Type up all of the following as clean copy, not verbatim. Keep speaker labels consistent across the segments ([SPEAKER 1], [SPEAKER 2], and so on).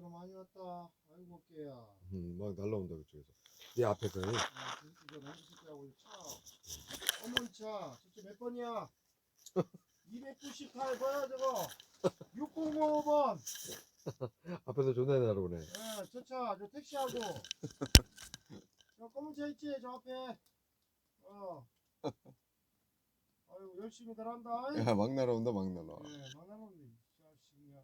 [SPEAKER 1] 고생들 많이 왔다. 아이고 깨야.
[SPEAKER 2] 막 날라온다 그쪽에서. 네 앞에서.
[SPEAKER 1] 이거 남주새끼하고 차. 어머니 차. 저쪽 몇 번이야? 298번 저거. 6005번.
[SPEAKER 2] 앞에서 존나 날아오네.
[SPEAKER 1] 예, 저 차, 저 택시하고. 저 검은 차 있지, 저 앞에. 아이고 열심히 잘한다.
[SPEAKER 2] 야, 막 날아온다, 막 날아.
[SPEAKER 1] 예, 만나는데 자식이야.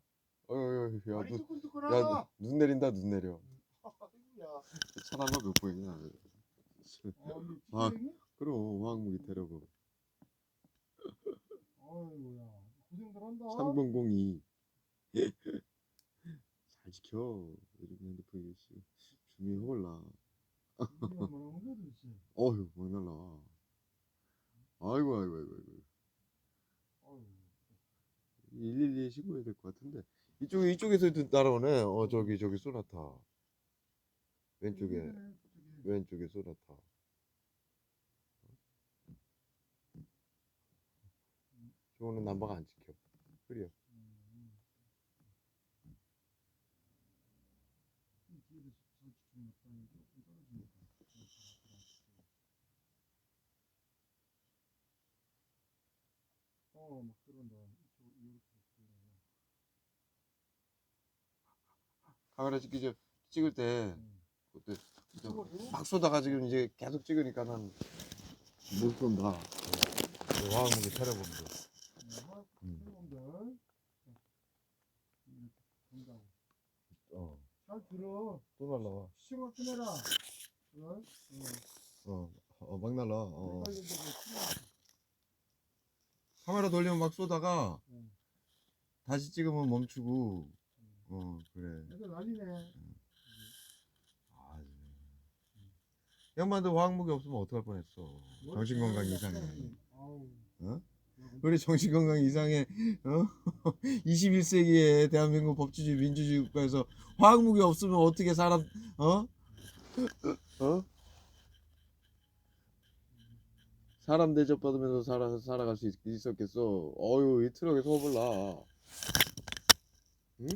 [SPEAKER 2] 어휴, 야,
[SPEAKER 1] 다리
[SPEAKER 2] 눈,
[SPEAKER 1] 뜨끈뜨끈하다.
[SPEAKER 2] 야, 눈 내린다, 눈 내려.
[SPEAKER 1] 아이고야.
[SPEAKER 2] 차나가 몇 보이냐. 아, 그럼, 화학무기 데려고.
[SPEAKER 1] 아이고야. 고생들 한다.
[SPEAKER 2] 3002. 잘 지켜. 요즘 핸드폰 주민이 몰라. 어휴, 막 날라. 아이고. 112에 신고해야 될 것 같은데. 이쪽에서 날아오네. 저기 쏘나타. 왼쪽에 쏘나타. 저거는 남바가 안 지켜. 그래요.
[SPEAKER 1] 막 그런다.
[SPEAKER 2] 카메라 찍을 때 그때 막 쏘다가 지금 이제 계속 찍으니까 난 못 쏜다. 화학무기 테러범들.
[SPEAKER 1] 잘 들어.
[SPEAKER 2] 또 날라와.
[SPEAKER 1] 시각 좀 해라.
[SPEAKER 2] 막 날라. 카메라 돌리면 막 쏘다가 다시 찍으면 멈추고. 그래.
[SPEAKER 1] 애들 난리네.
[SPEAKER 2] 형만도 화학무기 없으면 어떡할 뻔했어. 정신건강 이상해. 우리 정신건강 이상해. 21세기에 대한민국 법치주의 민주주의 국가에서 화학무기 없으면 어떻게 사람 사람 대접받으면서 살아갈 수 있었겠어. 어휴, 이 트럭에 서볼라. 응?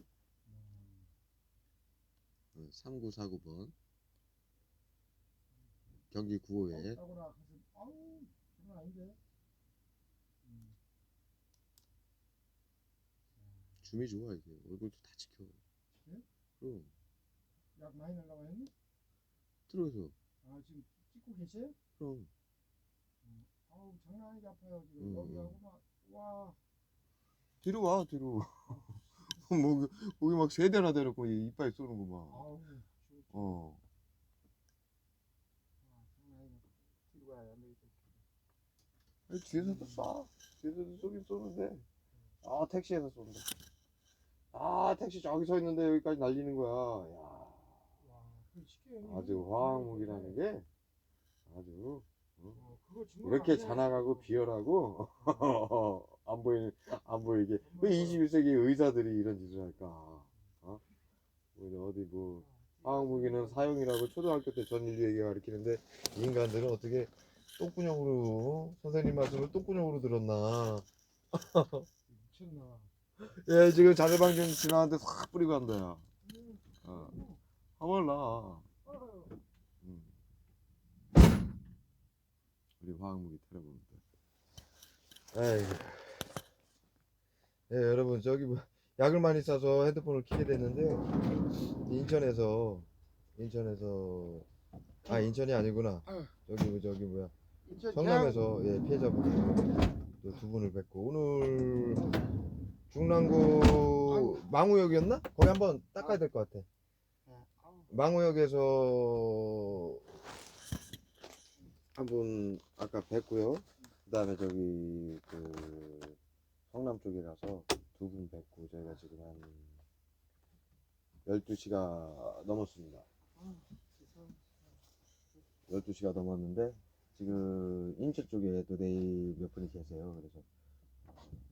[SPEAKER 2] 3949번 경기 구호에 줌이 좋아. 이게 얼굴도 다 지켜.
[SPEAKER 1] 네?
[SPEAKER 2] 그럼
[SPEAKER 1] 약 많이 날라가 있니?
[SPEAKER 2] 트럭에서.
[SPEAKER 1] 지금 찍고 계세요?
[SPEAKER 2] 그럼
[SPEAKER 1] 아우 장난 아니게 아파요 지금. 여기하고 막 와.
[SPEAKER 2] 뒤로 와, 뒤로. 뭐 거기 막 세 대나 대놓고 이빨 쏘는구만.
[SPEAKER 1] 아우. 장난 아니게. 뒤로 가야 안 되겠다.
[SPEAKER 2] 뒤에서도 쏴. 뒤에서도 쏘긴 쏘는데. 택시에서 쏜다. 택시 저기 서 있는데 여기까지 날리는 거야. 야. 아주 화학무기라는 게 아주 이렇게 잔악하고 비열하고 안 보이게. 왜 21세기 의사들이 이런 짓을 할까? 어디 뭐 화학무기는 사용이라고 초등학교 때 전인류에게 가르치는데 인간들은 어떻게 똥구녕으로 선생님 말씀을 똥구녕으로 들었나?
[SPEAKER 1] 미쳤나?
[SPEAKER 2] 예, 지금 자네방정 지나는데 확 뿌리고 간다. 야. 화물나. 우리 화학무기 테러범들. 에이. 예, 여러분 저기 뭐 약을 많이 싸서 핸드폰을 키게 됐는데요. 인천이 아니구나. 저기 뭐야. 성남에서 피해자분 또 두 분을 뵙고 오늘 중랑구 망우역이었나? 거기 한번 닦아야 될 것 같아. 망우역에서 한 분 아까 뵙고요. 그 다음에 저기 성남 쪽에 가서 두 분 뵙고 저희가 지금 한 12시가 넘었습니다. 12시가 넘었는데 지금 인천 쪽에 또 내일 몇 분이 계세요. 그래서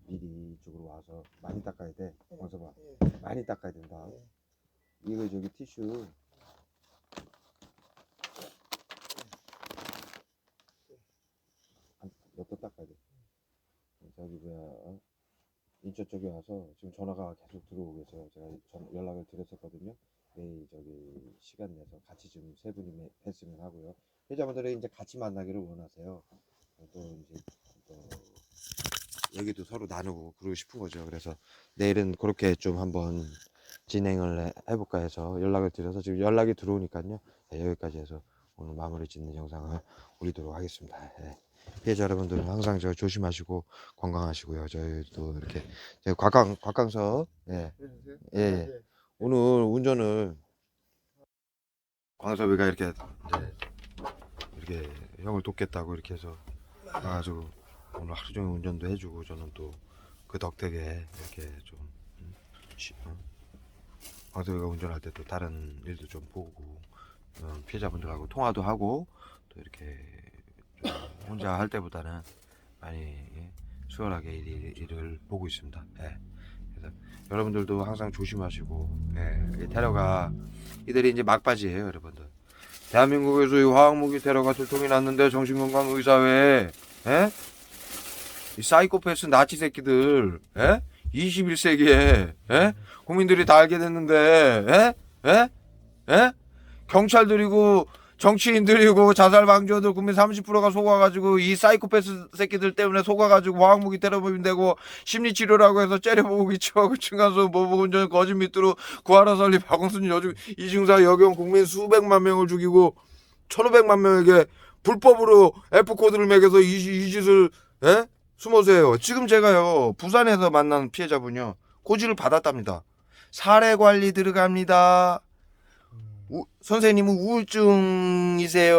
[SPEAKER 2] 미리 이쪽으로 와서 많이 닦아야 돼. 광서봐. 많이 닦아야 된다. 이거 저기 티슈 몇 번 닦아야 돼. 저기 뭐야 인천 쪽에 와서 지금 전화가 계속 들어오고 계세요. 제가 연락을 드렸었거든요. 내일 저기 시간 내서 같이 좀 세 분이 뵀으면 하고요. 회자분들이 이제 같이 만나기를 원하세요. 또 이제 또 얘기도 서로 나누고 그러고 싶은 거죠. 그래서 내일은 그렇게 좀 한번 진행을 해볼까 해서 연락을 드려서 지금 연락이 들어오니까요. 네, 여기까지 해서 오늘 마무리 짓는 영상을 올리도록 하겠습니다. 예. 피해자 여러분들은 항상 저 조심하시고 건강하시고요. 저희도 이렇게 곽강서 예. 예, 예. 오늘 운전을 광섭이가 이렇게 이제 이렇게 형을 돕겠다고 이렇게 해서 와가지고 오늘 하루 종일 운전도 해주고 저는 또 그 덕택에 이렇게 좀 광섭이가 운전할 때 또 다른 일도 좀 보고 피해자분들하고 통화도 하고 또 이렇게 좀 혼자 할 때보다는 많이 수월하게 일을 보고 있습니다. 예. 그래서 여러분들도 항상 조심하시고 예. 테러가 이들이 이제 막바지예요, 여러분들. 대한민국에서 이 화학무기 테러가 들통이 났는데 정신건강의사회에 예? 이 사이코패스 나치 새끼들 예? 21세기에 예? 국민들이 다 알게 됐는데 예? 예? 예? 경찰들이고 정치인들이고 자살 방조들 국민 30%가 속아가지고 이 사이코패스 새끼들 때문에 속아가지고 화학무기 테러범이 되고 심리치료라고 해서 째려보고 기초하고 층간소 모범운전 거짓 밑으로 구하라 설리 박원순 여중 이중사 여경 국민 수백만 명을 죽이고 1,500만 명에게 불법으로 F코드를 매겨서 이 짓을 예? 숨어서 해요. 지금 제가요 부산에서 만난 피해자분요 고지를 받았답니다. 사례관리 들어갑니다. 선생님은 우울증이세요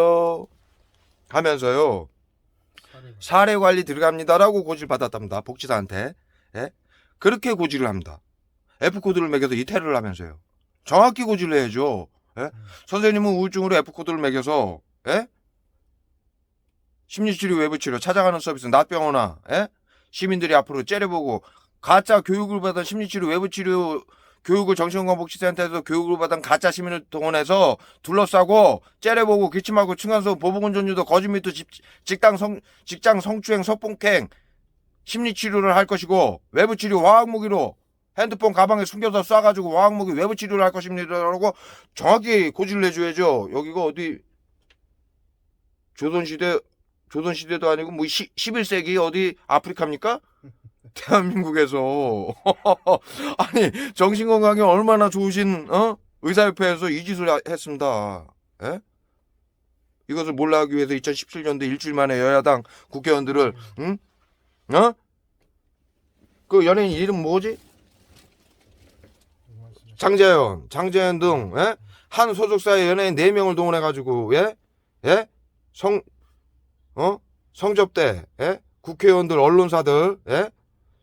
[SPEAKER 2] 하면서요 사례관리 들어갑니다라고 고지를 받았답니다. 복지사한테. 예? 그렇게 고지를 합니다. F코드를 매겨서 이 테러를 하면서요. 정확히 고지를 해야죠. 예? 선생님은 우울증으로 F코드를 매겨서 예? 심리치료 외부치료 찾아가는 서비스 낫병원아 예? 시민들이 앞으로 째려보고 가짜 교육을 받은 심리치료 외부치료 교육을 정신건강복지센터에서 교육을 받은 가짜 시민을 동원해서 둘러싸고 째려보고 기침하고 층간소음 보복운전유도 거짓미투 직장 성추행 성폭행 심리치료를 할 것이고 외부치료 화학무기로 핸드폰 가방에 숨겨서 쏴가지고 화학무기 외부치료를 할 것입니다라고 정확히 고지를 내줘야죠. 여기가 어디 조선시대도 아니고 뭐 11세기 어디 아프리카입니까? 대한민국에서 아니 정신건강이 얼마나 좋으신 의사협회에서 이 짓을 했습니다. 예? 이것을 몰라하기 위해서 2017년도 일주일 만에 여야당 국회의원들을 응? 그 연예인 이름 뭐지? 장재현 등 예? 한 소속사의 연예인 4명을 동원해가지고 예? 예? 성접대 예? 국회의원들 언론사들 예?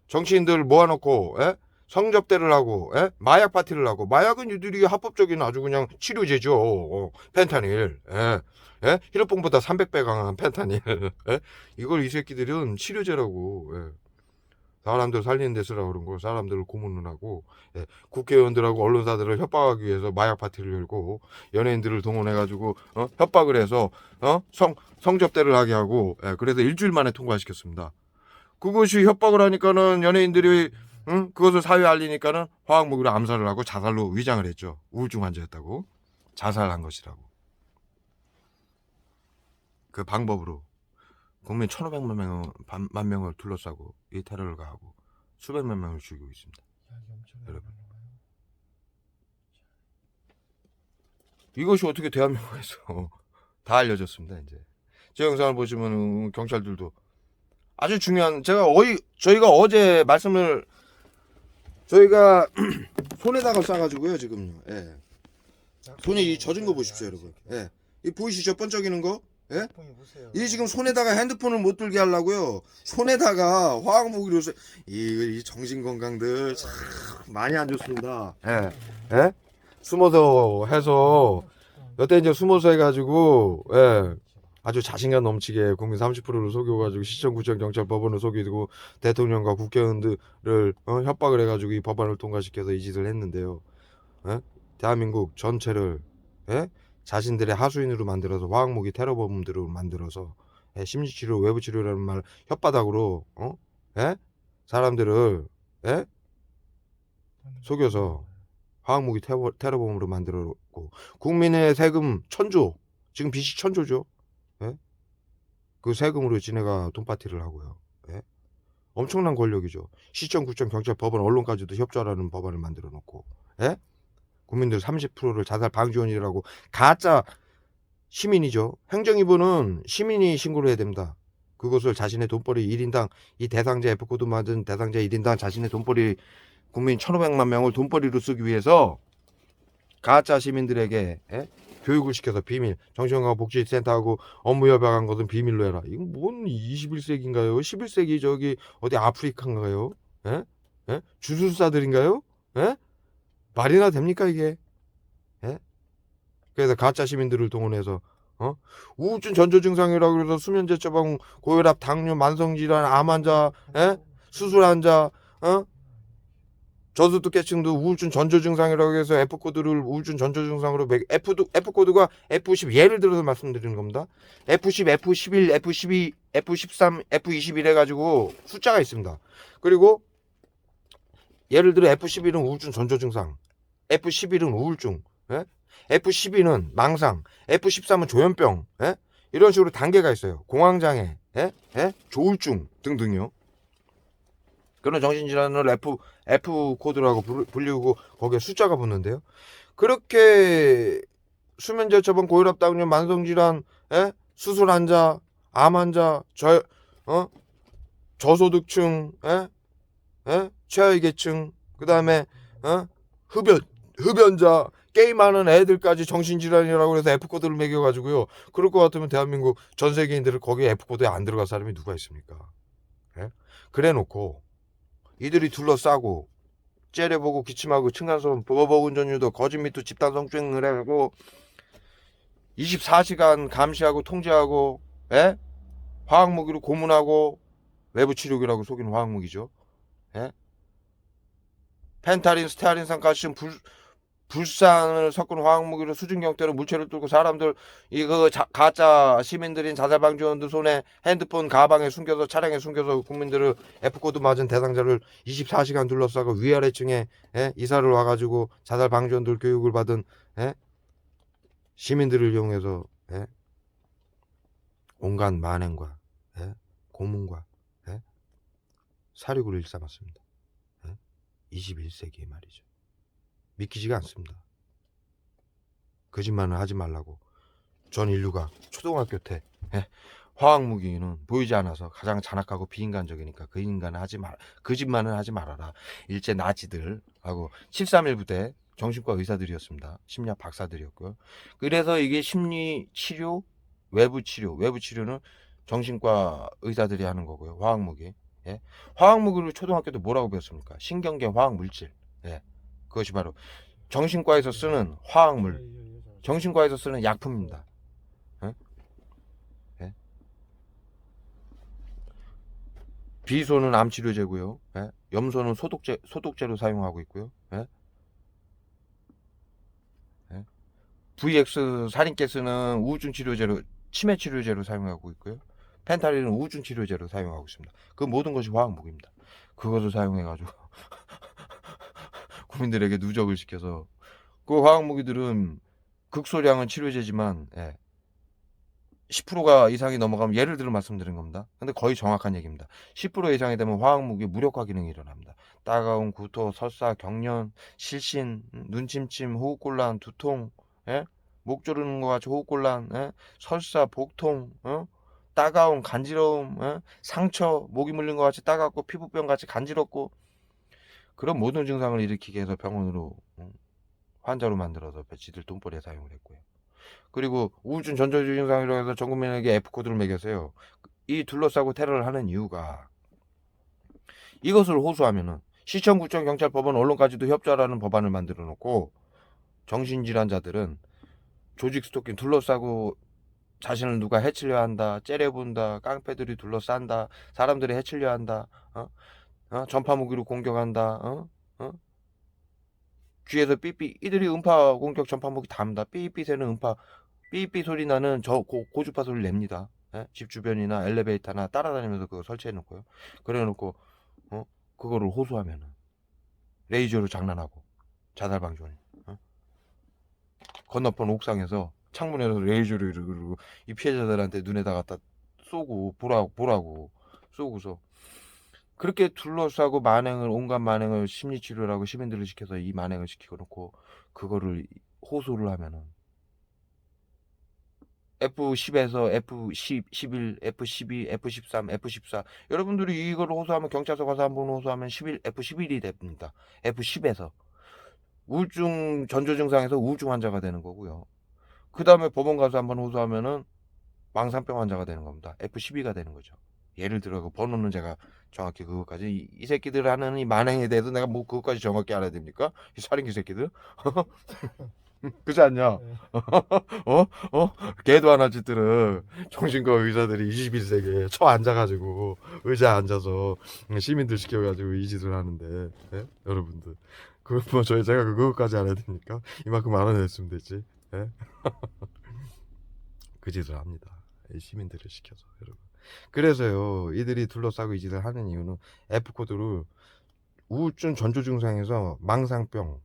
[SPEAKER 2] 정치인들 모아놓고 예? 성접대를 하고 예? 마약 파티를 하고 마약은 이들이 합법적인 아주 그냥 치료제죠. 펜타닐 예? 예? 히로뽕보다 300배 강한 펜타닐 예? 이걸 이 새끼들은 치료제라고 예? 사람들 살리는 데 쓰라고 그런 거 사람들을 고문을 하고 예? 국회의원들하고 언론사들을 협박하기 위해서 마약 파티를 열고 연예인들을 동원해가지고 협박을 해서 성접대를 하게 하고 예? 그래서 일주일 만에 통과시켰습니다. 그것이 협박을 하니까는 연예인들이 그것을 사회에 알리니까는 화학무기로 암살을 하고 자살로 위장을 했죠. 우울증 환자였다고 자살한 것이라고. 그 방법으로 국민 1,500만 명을 둘러싸고 이 테러를 가하고 수백만 명을 죽이고 있습니다. 여러분, 이것이 어떻게 대한민국에서 다 알려졌습니다. 이제 제 영상을 보시면 경찰들도 아주 중요한 저희가 어제 말씀을 저희가 손에다가 싸가지고요 지금요. 예. 손이 젖은 거 보십시오 여러분. 예. 이 보이시죠 번쩍이는 거? 예? 이 지금 손에다가 핸드폰을 못 들게 하려고요. 손에다가 화학무기로 이 정신건강들 참 많이 안 좋습니다. 예. 예? 숨어서 해서 여태 이제 숨어서 해가지고 예. 아주 자신감 넘치게 국민 30%를 속여가지고 시청, 구청, 경찰, 법원을 속이고 대통령과 국회의원들을 협박을 해가지고 이 법안을 통과시켜서 이 짓을 했는데요. 예? 대한민국 전체를 예? 자신들의 하수인으로 만들어서 화학무기 테러범들로 만들어서 예? 심리치료, 외부치료라는 말 혓바닥으로 예? 사람들을 예? 속여서 화학무기 테러범으로 만들어놓고 국민의 세금 1,000조, 지금 빚이 1,000조죠. 예? 그 세금으로 지네가 돈파티를 하고요. 예? 엄청난 권력이죠. 시청, 구청, 경찰, 법원, 언론까지도 협조하라는 법안을 만들어 놓고, 예? 국민들 30%를 자살 방지원이라고 가짜 시민이죠. 행정위부는 시민이 신고를 해야 됩니다. 그것을 자신의 돈벌이 1인당 이 대상자 F코드 맞은 대상자 1인당 자신의 돈벌이 국민 1,500만 명을 돈벌이로 쓰기 위해서 가짜 시민들에게 교육을 시켜서 비밀 정신건강복지센터하고 업무 협약한 것은 비밀로 해라. 이건 뭔 21세기인가요? 11세기 저기 어디 아프리카인가요? 예? 예? 주술사들인가요? 예? 말이나 됩니까 이게? 예? 그래서 가짜 시민들을 동원해서 우울증 전조 증상이라고 해서 수면제 처방, 고혈압, 당뇨, 만성질환, 암 환자, 수술 환자, 저소득계층도 우울증 전조 증상이라고 해서 F 코드를 우울증 전조 증상으로 F 코드가 F10 예를 들어서 말씀드리는 겁니다. F10, F11, F12, F13, F21 해가지고 숫자가 있습니다. 그리고 예를 들어 F11은 우울증 전조 증상, F11은 우울증, F12는 망상, F13은 조현병, 이런 식으로 단계가 있어요. 공황장애, 조울증 등등요. 그런 정신질환을 F 코드라고 불리고 거기에 숫자가 붙는데요. 그렇게 수면제 처방, 고혈압, 당뇨, 만성질환, 수술 환자, 암 환자, 저소득층, 최하위 계층, 그 다음에 흡연자, 게임하는 애들까지 정신질환이라고 해서 F코드를 매겨가지고요. 그럴 것 같으면 대한민국 전 세계인들을 거기에 F코드에 안 들어갈 사람이 누가 있습니까? 그래 놓고 이들이 둘러싸고 째려보고 기침하고 층간소음, 보복운전유도, 거짓 미투, 집단 성추행을 하고 24시간 감시하고 통제하고 화학무기로 고문하고 외부 치료기라고 속이는 화학무기죠. 펜타린, 스테아린산, 칼슘, 불산을 섞은 화학무기로 수증경태로 물체를 뚫고 사람들 이거 가짜 시민들인 자살방지원들 손에 핸드폰 가방에 숨겨서 차량에 숨겨서 국민들을 F코드 맞은 대상자를 24시간 둘러싸고 위아래층에 이사를 와가지고 자살방지원들 교육을 받은 시민들을 이용해서 온갖 만행과 고문과 사륙을 일삼았습니다. 21세기에 말이죠. 믿기지가 않습니다. 거짓말은 하지 말라고 전 인류가 초등학교 때 화학무기는 보이지 않아서 가장 잔악하고 비인간적이니까 거짓말은 하지 말아라. 일제 나치들하고 731 부대 정신과 의사들이었습니다. 심리학 박사들이었고요. 그래서 이게 심리치료, 외부치료는 정신과 의사들이 하는 거고요. 화학무기. 화학무기를 초등학교 때 뭐라고 배웠습니까? 신경계 화학물질. 그것이 바로 정신과에서 쓰는 화학물, 정신과에서 쓰는 약품입니다. 비소는 암치료제고요. 염소는 소독제로 사용하고 있고요. VX 살인가스는 우울증 치료제로, 치매 치료제로 사용하고 있고요. 펜타린은 우울증 치료제로 사용하고 있습니다. 그 모든 것이 화학무기입니다. 그것을 사용해가지고 국민들에게 누적을 시켜서 그 화학무기들은 극소량은 치료제지만 10%가 이상이 넘어가면 예를 들어 말씀드린 겁니다. 근데 거의 정확한 얘기입니다. 10% 이상이 되면 화학무기 무력화 기능이 일어납니다. 따가운 구토, 설사, 경련, 실신, 눈침침, 호흡곤란, 두통, 목 조르는 것 같이 호흡곤란, 설사, 복통, 따가운 간지러움, 상처, 목이 물린 것 같이 따갑고 피부병 같이 간지럽고 그런 모든 증상을 일으키게 해서 병원으로 환자로 만들어서 배치들 돈벌이에 사용을 했고요. 그리고 우울증 전조 증상이라고 해서 전 국민에게 F코드를 매겼어요. 이 둘러싸고 테러를 하는 이유가 이것을 호소하면은 시청, 구청, 경찰, 법원, 언론까지도 협조하라는 법안을 만들어 놓고 정신질환자들은 조직 스토킹 둘러싸고 자신을 누가 해치려 한다, 째려본다, 깡패들이 둘러싼다, 사람들이 해치려 한다, 전파무기로 공격한다, 귀에서 삐삐, 이들이 음파 공격 전파무기 다 합니다. 삐삐 새는 음파, 삐삐 소리 나는 고주파 소리를 냅니다. 집 주변이나 엘리베이터나 따라다니면서 그거 설치해 놓고요. 그래 놓고
[SPEAKER 3] 그거를 호소하면은 레이저로 장난하고 자살방지원이 건너편 옥상에서 창문에서 레이저를 그리고 이 피해자들한테 눈에다 갖다 쏘고 보라고 쏘고서 그렇게 둘러싸고 온갖 만행을 심리치료를 하고 시민들을 시켜서 이 만행을 시키고 놓고 그거를 호소를 하면은 F10에서 F10, 11, F12, F13, F14 여러분들이 이걸 호소하면 경찰서 가서 한번 호소하면 F11이 됩니다. F10에서 우울증 전조 증상에서 우울증 환자가 되는 거고요. 그 다음에 법원 가서 한번 호소하면은 망상병 환자가 되는 겁니다. F12가 되는 거죠. 예를 들어 그 번호는 제가 정확히 그것까지 이 새끼들 하는 이 만행에 대해서 내가 뭐 그것까지 정확히 알아야 됩니까? 이 살인귀 새끼들 그렇지 않냐? 걔도 하나 짓들은 정신과 의사들이 21세기에 처 앉아가지고 의자에 앉아서 시민들 시켜가지고 이 짓을 하는데 예? 여러분들 뭐 제가 그거까지 알아야 됩니까? 이만큼 알아냈으면 됐지. 예? 그 짓을 합니다. 시민들을 시켜서 여러분. 그래서요 이들이 둘러싸고 이 짓을 하는 이유는 F코드를 우울증 전조 증상에서 망상병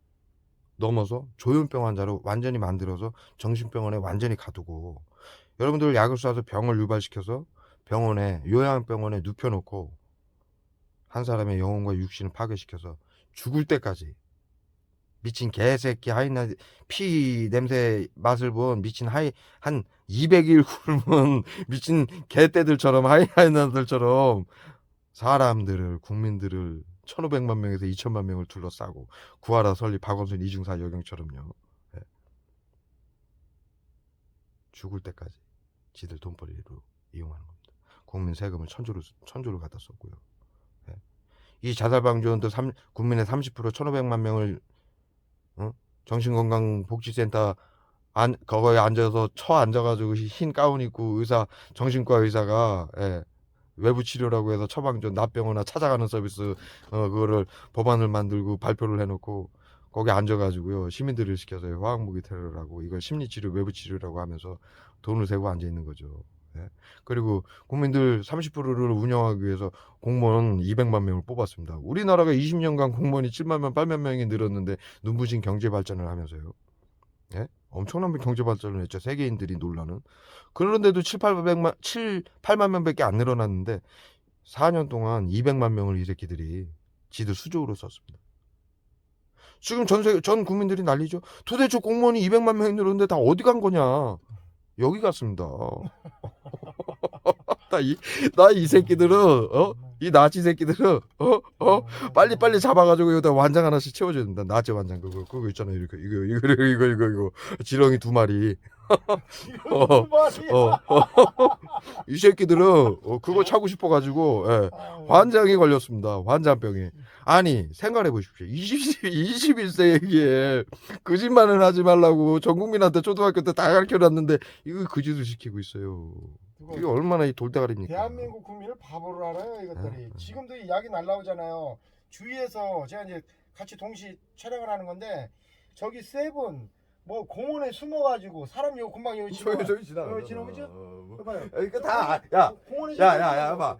[SPEAKER 3] 넘어서 조현병 환자로 완전히 만들어서 정신병원에 완전히 가두고 여러분들 약을 쏴서 병을 유발시켜서 요양병원에 눕혀놓고 한 사람의 영혼과 육신을 파괴시켜서 죽을 때까지 미친 개새끼 하이나 피 냄새 맛을 본 미친 한 200일 굶은 미친 개떼들처럼 하이나들처럼 사람들을 국민들을 1,500만 명에서 2천만 명을 둘러싸고 구하라 설리 박원순 이중사 여경처럼요. 예. 죽을 때까지 지들 돈벌이로 이용하는 겁니다. 국민 세금을 천조를 갖다 썼고요. 예. 이 자살방지원도 국민의 30% 1,500만 명을 정신건강복지센터 거기에 앉아서 앉아가지고 흰 가운 입고 정신과 의사가 예. 외부 치료라고 해서 처방전 납병원이나 찾아가는 서비스 그거를 법안을 만들고 발표를 해놓고 거기 앉아가지고요 시민들을 시켜서요 화학무기 테러라고 이걸 심리치료 외부 치료라고 하면서 돈을 세고 앉아 있는 거죠. 예. 그리고 국민들 30%를 운영하기 위해서 공무원 200만 명을 뽑았습니다. 우리나라가 20년간 공무원이 7만 명, 8만 명이 늘었는데 눈부신 경제 발전을 하면서요. 예? 엄청난 경제 발전을 했죠. 세계인들이 놀라는. 그런데도 8만 명밖에 안 늘어났는데 4년 동안 200만 명을 이 새끼들이 지들 수조로 썼습니다. 지금 전 국민들이 난리죠. 도대체 공무원이 200만 명이 늘었는데 다 어디 간 거냐. 여기 갔습니다. 나 이 새끼들은 이 나치 새끼들은 빨리 잡아가지고 여기다 완장 하나씩 채워줘야 된다. 나치 완장 그거 있잖아요. 이거 지렁이 2마리. 이 새끼들은 그거 차고 싶어가지고 예, 환장이 걸렸습니다. 환장병이. 아니 생각해 보십시오. 21세기에 거짓말을 하지 말라고 전 국민한테 초등학교 때 다 가르쳐놨는데 이거 그 짓을 시키고 있어요. 이게 얼마나 이 돌대가리입니까?
[SPEAKER 1] 대한민국 국민을 바보로 알아요 이것들이. 지금도 이 약이 날라오잖아요. 주위에서 제가 이제 같이 동시 촬영을 하는 건데 저기 세븐 뭐 공원에 숨어가지고 사람 요 금방 여기
[SPEAKER 2] 저기 지나가죠.
[SPEAKER 1] 지나오죠? 봐요.
[SPEAKER 2] 이거 다
[SPEAKER 1] 공원에
[SPEAKER 2] 봐.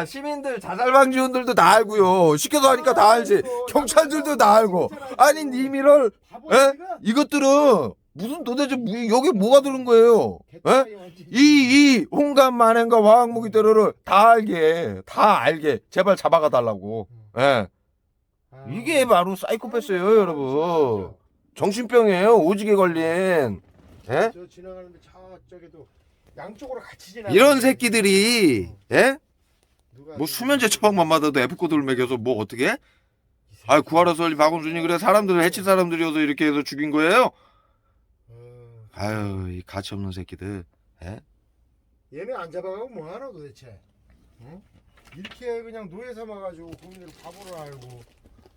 [SPEAKER 2] 시민들 자살방지원들도 다 알고요. 시켜서 하니까 다 알지. 경찰들도 다 알고. 아니 님이를 이것들은 무슨 도대체 여기 뭐가 들은 거예요? 이 온갖 만행과 화학무기 테러를 다 알게 제발 잡아가 달라고. 예. 이게 바로 사이코패스예요, 여러분. 정신병이에요, 오지게 걸린. 예?
[SPEAKER 1] 저 지나가는데 저쪽에도 양쪽으로 같이 지나.
[SPEAKER 2] 이런 새끼들이 예? 뭐 수면제 처방만 받아도 F코드를 매겨서 뭐 어떻게 해? 아 구하라 설리 박원순이 그래 사람들을 해칠 사람들이어서 이렇게 해서 죽인 거예요? 아유 이 가치 없는 새끼들. 예?
[SPEAKER 1] 얘네 안 잡아가고 뭐하나 도대체? 응? 이렇게 그냥 노예 삼아가지고 국민들 바보로 알고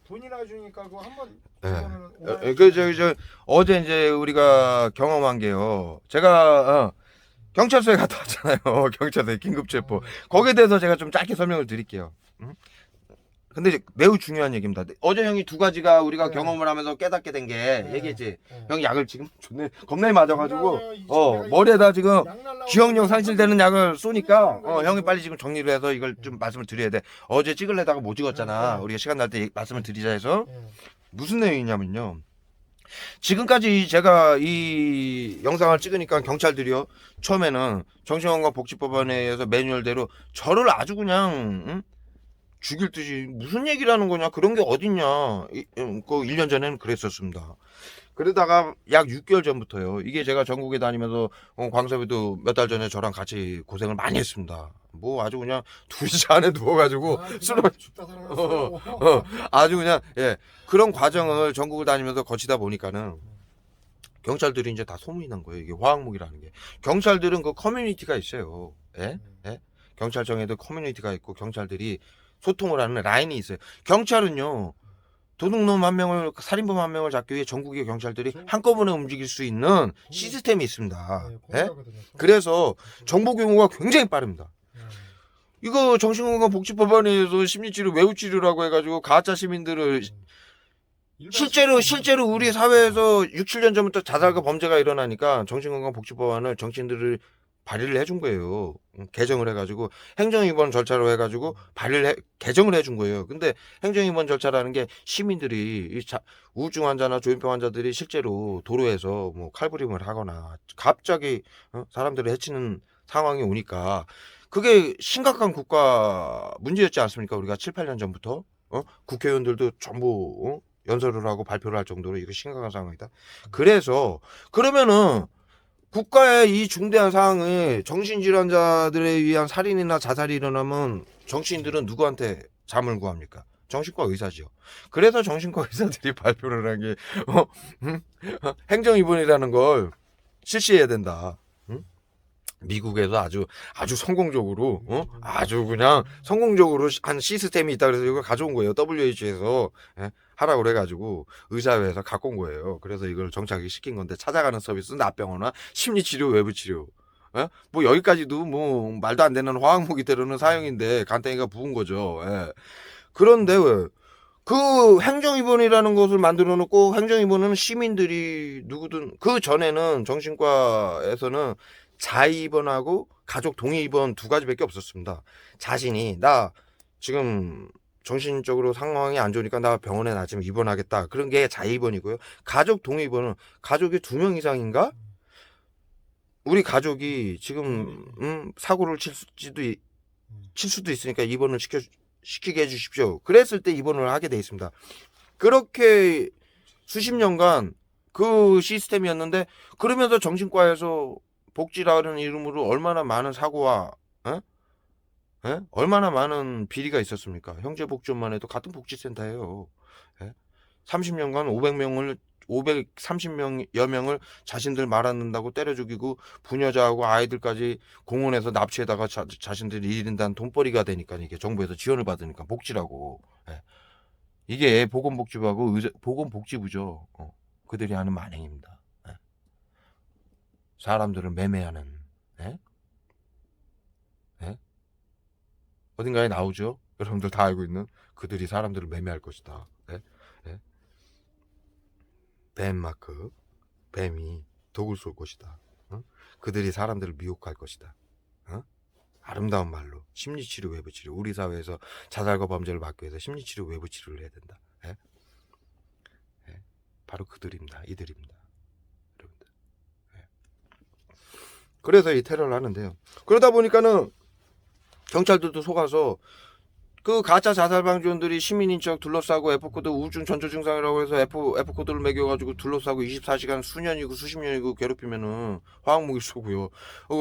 [SPEAKER 1] 돈이나 주니까 그거 한번
[SPEAKER 3] 저 어제 이제 우리가 경험한 게요. 제가 경찰서에 갔다 왔잖아요. 경찰서에 긴급 체포. 거기에 대해서 제가 좀 짧게 설명을 드릴게요. 응? 근데 이제 매우 중요한 얘기입니다. 어제 형이 두 가지가 우리가
[SPEAKER 1] 네.
[SPEAKER 3] 경험을 하면서 깨닫게 된 게
[SPEAKER 1] 네.
[SPEAKER 3] 얘기했지.
[SPEAKER 1] 네.
[SPEAKER 3] 형이 약을 지금 겁내 맞아가지고
[SPEAKER 1] 장난이에요. 이 지금 내가
[SPEAKER 3] 머리에다 지금
[SPEAKER 1] 약 날라오고
[SPEAKER 3] 기억력 상실되는 약을 쏘니까
[SPEAKER 1] 소리 치는 거예요,
[SPEAKER 3] 형이
[SPEAKER 1] 지금.
[SPEAKER 3] 빨리 지금 정리를 해서 이걸 좀 말씀을 드려야 돼. 어제 찍으려다가 못 찍었잖아.
[SPEAKER 1] 네.
[SPEAKER 3] 우리가 시간 날 때 말씀을 드리자 해서
[SPEAKER 1] 네.
[SPEAKER 3] 무슨 내용이냐면요. 지금까지 제가 이 영상을 찍으니까 경찰들이요. 처음에는 정신건강복지법안에 의해서 매뉴얼대로 저를 아주 그냥 죽일 듯이 무슨 얘기를 하는 거냐 그런 게 어딨냐 그 1년 전에는 그랬었습니다. 그러다가 약 6개월 전부터요. 이게 제가 전국에 다니면서 광섭이도 몇 달 전에 저랑 같이 고생을 많이 했습니다. 뭐 아주 그냥 둘이 차 안에 누워가지고 술을
[SPEAKER 1] 죽다 살아났어.
[SPEAKER 3] 아주 그냥 예 그런 과정을 전국을 다니면서 거치다 보니까는 경찰들이 이제 다 소문이 난 거예요. 이게 화학무기라는 게. 경찰들은 그 커뮤니티가 있어요. 예? 예? 경찰청에도 커뮤니티가 있고 경찰들이 소통을 하는 라인이 있어요. 경찰은요. 도둑놈 한 명을 살인범 한 명을 잡기 위해 전국의 경찰들이 한꺼번에 움직일 수 있는 시스템이 있습니다.
[SPEAKER 1] 네,
[SPEAKER 3] 예?
[SPEAKER 1] 공개하거든요.
[SPEAKER 3] 그래서 정보 경우가 굉장히 빠릅니다.
[SPEAKER 1] 네.
[SPEAKER 3] 이거 정신건강복지법안에 의해서 심리치료 외우치료라고 해가지고 가짜 시민들을 실제로 우리 사회에서 6, 7년 전부터 자살과 범죄가 일어나니까 정신건강복지법안을 정치인들을 발의를 해준 거예요. 개정을 해가지고 행정입원 절차로 해가지고 개정을 해준 거예요. 근데 행정입원 절차라는 게 시민들이 우울증 환자나 조현병 환자들이 실제로 도로에서 뭐 칼부림을 하거나 갑자기 사람들을 해치는 상황이 오니까 그게 심각한 국가 문제였지 않습니까? 우리가 7, 8년 전부터 국회의원들도 전부 연설을 하고 발표를 할 정도로 이거 심각한 상황이다. 그래서 그러면은 국가의 이 중대한 사항에 정신질환자들에 의한 살인이나 자살이 일어나면 정치인들은 누구한테 잠을 구합니까? 정신과 의사죠. 그래서 정신과 의사들이 발표를 한 게 행정입원이라는 걸 실시해야 된다. 미국에서 아주 성공적으로 아주 그냥 성공적으로 한 시스템이 있다 그래서 이걸 가져온 거예요. WHO에서 하라고 그래가지고 의사회에서 갖고 온 거예요. 그래서 이걸 정착이 시킨 건데 찾아가는 서비스 납병원이나 심리치료 외부치료 뭐 여기까지도 뭐 말도 안 되는 화학무기대로는 사형인데 간땡이가 부은 거죠. 그런데 왜 그 행정입원이라는 것을 만들어 놓고 행정입원은 시민들이 누구든 그 전에는 정신과에서는 자의 입원하고 가족 동의 입원 두 가지밖에 없었습니다. 자신이 나 지금 정신적으로 상황이 안 좋으니까 나 병원에 나 지금 입원하겠다. 그런 게 자의 입원이고요. 가족 동의 입원은 가족이 2명 이상인가? 우리 가족이 지금 사고를 칠 수도 있으니까 입원을 시키게 해주십시오. 그랬을 때 입원을 하게 돼 있습니다. 그렇게 수십 년간 그 시스템이었는데 그러면서 정신과에서 복지라는 이름으로 얼마나 많은 사고와 얼마나 많은 비리가 있었습니까? 형제복지원만 해도 같은 복지센터예요. 30년간 530여 명을 자신들 말아는다고 때려 죽이고 부녀자하고 아이들까지 공원에서 납치해다가 자신들이 1인당 돈벌이가 되니까 이게 정부에서 지원을 받으니까 복지라고. 이게 보건복지부하고 보건복지부죠. 그들이 하는 만행입니다. 사람들을 매매하는 어딘가에 나오죠. 여러분들 다 알고 있는 그들이 사람들을 매매할 것이다. 뱀마크 뱀이 독을 쏠 것이다. 그들이 사람들을 미혹할 것이다. 아름다운 말로 심리치료 외부치료 우리 사회에서 자살과 범죄를 막기 위해서 심리치료 외부치료를 해야 된다. 바로 그들입니다. 이들입니다. 여러분들. 그래서 이 테러를 하는데요. 그러다 보니까는 경찰들도 속아서 그 가짜 자살방지원들이 시민인 척 둘러싸고 F코드 우울증 전조 증상이라고 해서 F코드를 매겨가지고 둘러싸고 24시간 수년이고 수십 년이고 괴롭히면은 화학무기 쏘고요.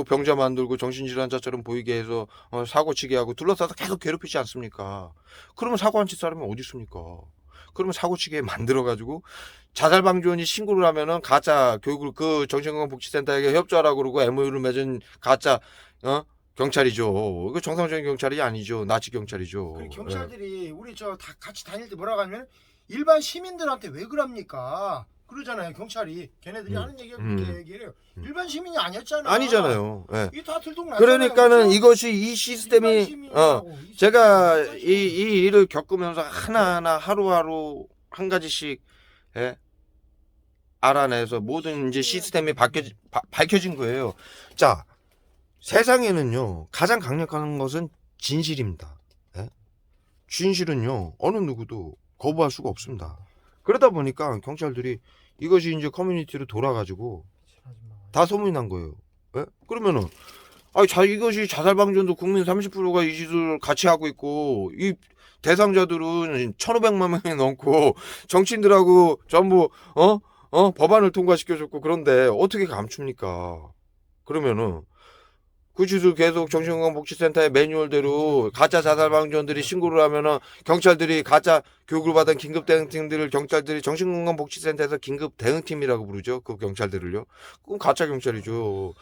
[SPEAKER 3] 병자 만들고 정신질환자처럼 보이게 해서 사고치게 하고 둘러싸서 계속 괴롭히지 않습니까? 그러면 사고 안 칠 사람이 어디 있습니까? 그러면 사고치게 만들어가지고 자살방지원이 신고를 하면은 가짜 교육을 그 정신건강복지센터에게 협조하라고 그러고 MOU를 맺은 가짜 경찰이죠. 이거 정상적인 경찰이 아니죠. 나치 경찰이죠.
[SPEAKER 1] 그리고 경찰들이 우리 다 같이 다닐 때 뭐라고 하면 일반 시민들한테 왜 그럽니까? 그러잖아요. 경찰이 걔네들이
[SPEAKER 3] 음.
[SPEAKER 1] 하는 얘기가 그렇게 얘기를 해요. 일반 시민이 아니었잖아.
[SPEAKER 3] 아니잖아요. 예.
[SPEAKER 1] 이게 다 들통났잖아요.
[SPEAKER 3] 그러니까는
[SPEAKER 1] 그렇죠?
[SPEAKER 3] 이것이 이
[SPEAKER 1] 일반
[SPEAKER 3] 시스템이
[SPEAKER 1] 시민이라고, 이
[SPEAKER 3] 제가
[SPEAKER 1] 일반 시민.
[SPEAKER 3] 이 일을 겪으면서 하나하나 하루하루 한 가지씩 예? 알아내서 모든 이제 시스템이 밝혀진 거예요. 자, 세상에는요 가장 강력한 것은 진실입니다. 예? 진실은요 어느 누구도 거부할 수가 없습니다. 그러다 보니까 경찰들이 이것이 이제 커뮤니티로 돌아가지고 다 소문이 난 거예요. 예? 그러면은 이것이 자살방전도 국민 30%가 이 짓을 같이 하고 있고 이 대상자들은 1,500만 명이 넘고 정치인들하고 전부 법안을 통과시켜줬고 그런데 어떻게 감춥니까? 그러면은 그 짓을 계속 정신건강복지센터의 매뉴얼대로 가짜 자살방전들이 신고를 하면은 경찰들이 가짜 교육을 받은 긴급 대응팀들을 경찰들이 정신건강복지센터에서 긴급 대응팀이라고 부르죠. 그 경찰들을요. 그건 가짜 경찰이죠.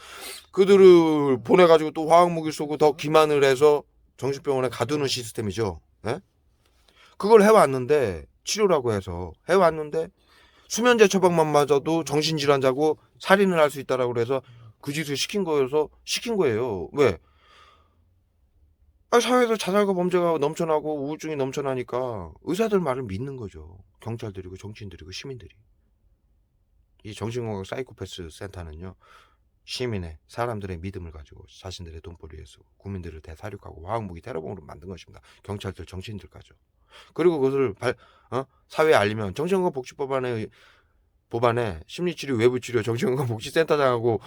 [SPEAKER 3] 그들을 보내가지고 또 화학무기 쏘고 더 기만을 해서 정신병원에 가두는 시스템이죠. 예? 그걸 해왔는데 치료라고 해서 해왔는데 수면제 처방만 맞아도 정신질환자고 살인을 할 수 있다라고 그래서 그 짓을 시킨 거예요. 왜? 사회에서 자살과 범죄가 넘쳐나고 우울증이 넘쳐나니까 의사들 말을 믿는 거죠. 경찰들이고 정치인들이고 시민들이. 이 정신건강 사이코패스 센터는요. 시민의 사람들의 믿음을 가지고 자신들의 돈벌이에 쓰고 국민들을 대사륙하고 화학무기 테러범으로 만든 것입니다. 경찰들 정치인들까지. 그리고 그것을 사회에 알리면 정신건강복지법안에 심리치료, 외부치료, 정신건강복지센터장하고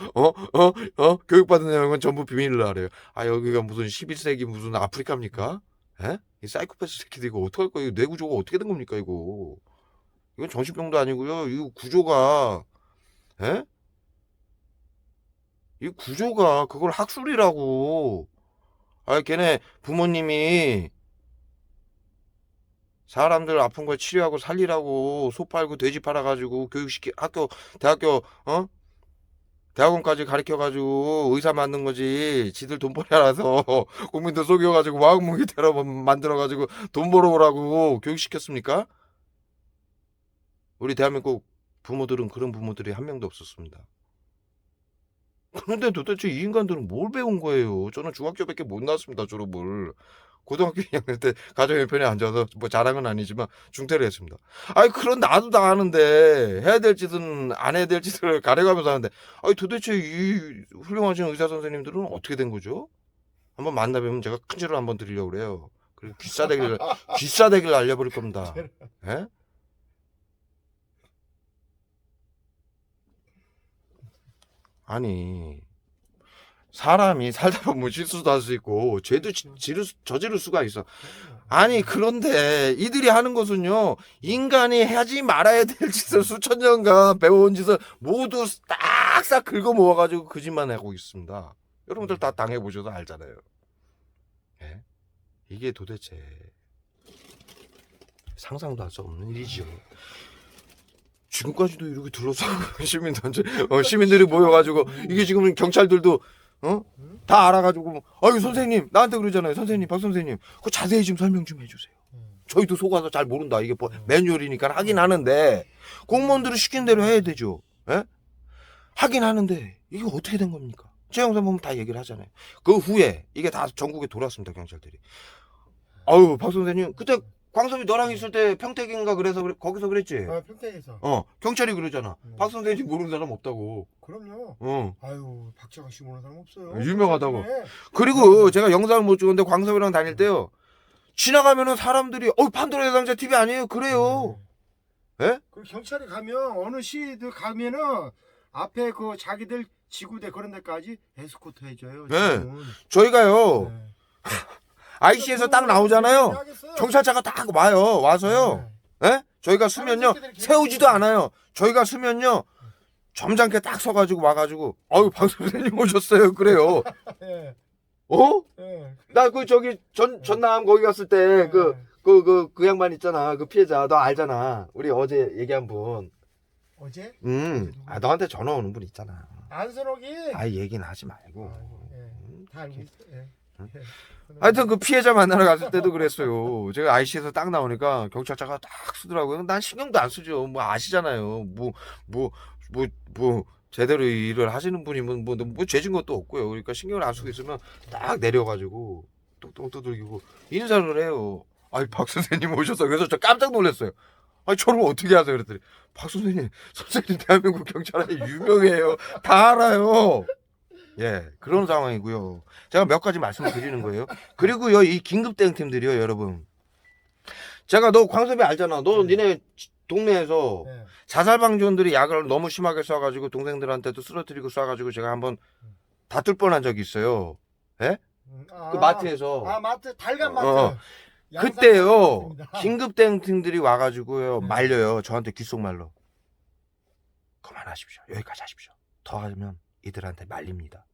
[SPEAKER 3] 교육받은 내용은 전부 비밀로 하래요. 여기가 무슨 11세기 무슨 아프리카입니까? 에? 이 사이코패스 새끼들 이거 어떡할 거예요? 뇌 구조가 어떻게 된 겁니까 이거? 이건 정신병도 아니고요. 이 구조가 에? 이 구조가 그걸 학술이라고. 걔네 부모님이 사람들 아픈 걸 치료하고 살리라고 소 팔고 돼지 팔아가지고 대학교 대학원까지 가르쳐가지고 의사 만든 거지. 지들 돈벌이 알아서 국민들 속여가지고 화학무기 테러 만들어가지고 돈 벌어오라고 교육시켰습니까? 우리 대한민국 부모들은 그런 부모들이 한 명도 없었습니다. 그런데 도대체 이 인간들은 뭘 배운 거예요? 저는 중학교밖에 못 나왔습니다, 졸업을. 고등학교 2학년 때 가정의 편에 앉아서 뭐 자랑은 아니지만 중퇴를 했습니다. 그런 나도 다 아는데 해야 될 짓은 안 해야 될 짓을 가려가면서 하는데 도대체 이 훌륭하신 의사 선생님들은 어떻게 된 거죠? 한번 만나뵈면 제가 큰 죄를 한번 드리려고 그래요. 그리고 귀싸대기를 알려버릴 겁니다. 예? 아니 사람이 살다 보면 실수도 할 수 있고 죄도 저지를 수가 있어. 그런데 이들이 하는 것은요 인간이 하지 말아야 될 짓을 수천 년간 배워온 짓을 모두 싹싹 긁어 모아가지고 그 짓만 하고 있습니다. 여러분들 다 당해보셔서 알잖아요. 예? 이게 도대체 상상도 할 수 없는 일이죠. 지금까지도 이렇게 둘러싸고 시민들이 모여가지고 이게 지금 경찰들도 다 알아가지고 선생님 나한테 그러잖아요. 선생님 박 선생님 그 자세히 좀 설명 좀 해주세요. 저희도 속아서 잘 모른다. 이게 매뉴얼이니까 하긴 하는데 공무원들이 시킨 대로 해야 되죠. 예? 하긴 하는데 이게 어떻게 된 겁니까? 제 영상 보면 다 얘기를 하잖아요. 그 후에 이게 다 전국에 돌았습니다. 경찰들이. 박 선생님 그때 광섭이 너랑 있을 때 평택인가 그래서 거기서 그랬지.
[SPEAKER 1] 평택에서.
[SPEAKER 3] 경찰이 그러잖아. 박 선생님 모르는 사람 없다고.
[SPEAKER 1] 그럼요. 박재광 씨 모르는 사람 없어요.
[SPEAKER 3] 유명하다고. 그리고 제가 영상을 못 찍었는데 광섭이랑 다닐 때요. 지나가면은 사람들이 판도라 대상자 TV 아니에요? 그래요. 예?
[SPEAKER 1] 그 경찰이 가면 어느 시들 가면은 앞에 그 자기들 지구대 그런 데까지 에스코트 해줘요.
[SPEAKER 3] 네.
[SPEAKER 1] 지금은.
[SPEAKER 3] 저희가요.
[SPEAKER 1] 네.
[SPEAKER 3] IC에서 딱 나오잖아요.
[SPEAKER 1] 하겠어요.
[SPEAKER 3] 경찰차가 딱 와서요. 예? 저희가 쓰면요. 세우지도 않아요. 저희가 쓰면요. 점잖게 딱 서가지고 와가지고 박 선생님 오셨어요. 그래요.
[SPEAKER 1] 네. 네.
[SPEAKER 3] 나 전남 거기 갔을 때 그 양반 있잖아. 그 피해자 너 알잖아. 우리 어제 얘기한 분.
[SPEAKER 1] 어제?
[SPEAKER 3] 너한테 전화 오는 분 있잖아.
[SPEAKER 1] 안선옥이.
[SPEAKER 3] 얘기는 하지 말고.
[SPEAKER 1] 다 알고 있어.
[SPEAKER 3] 하여튼 그 피해자 만나러 갔을 때도 그랬어요. 제가 IC에서 딱 나오니까 경찰차가 딱 쓰더라고요. 난 신경도 안 쓰죠. 뭐 아시잖아요. 뭐 제대로 일을 하시는 분이면 뭐 죄진 것도 없고요. 그러니까 신경을 안 쓰고 있으면 딱 내려가지고 똥똥 두들기고 인사를 해요. 아이 박 선생님 오셔서 그래서 저 깜짝 놀랐어요. 아니 저를 어떻게 아세요? 그랬더니 박 선생님 대한민국 경찰에 유명해요. 다 알아요. 예, 그런 상황이고요. 제가 몇 가지 말씀을 드리는 거예요. 그리고요, 이 긴급 대응팀들이요, 여러분. 제가 너 광섭이 알잖아. 너 니네 동네에서
[SPEAKER 1] 네.
[SPEAKER 3] 자살 방지원들이 약을 너무 심하게 쏴가지고 동생들한테도 쓰러뜨리고 쏴가지고 제가 한번 다툴 뻔한 적이 있어요. 예? 그 마트에서.
[SPEAKER 1] 마트 달걀 마트.
[SPEAKER 3] 어.
[SPEAKER 1] 양산
[SPEAKER 3] 그때요,
[SPEAKER 1] 마트입니다.
[SPEAKER 3] 긴급 대응팀들이 와가지고요,
[SPEAKER 1] 네.
[SPEAKER 3] 말려요. 저한테 귓속말로. 그만하십시오. 여기까지 하십시오. 더 하면 이들한테 말립니다.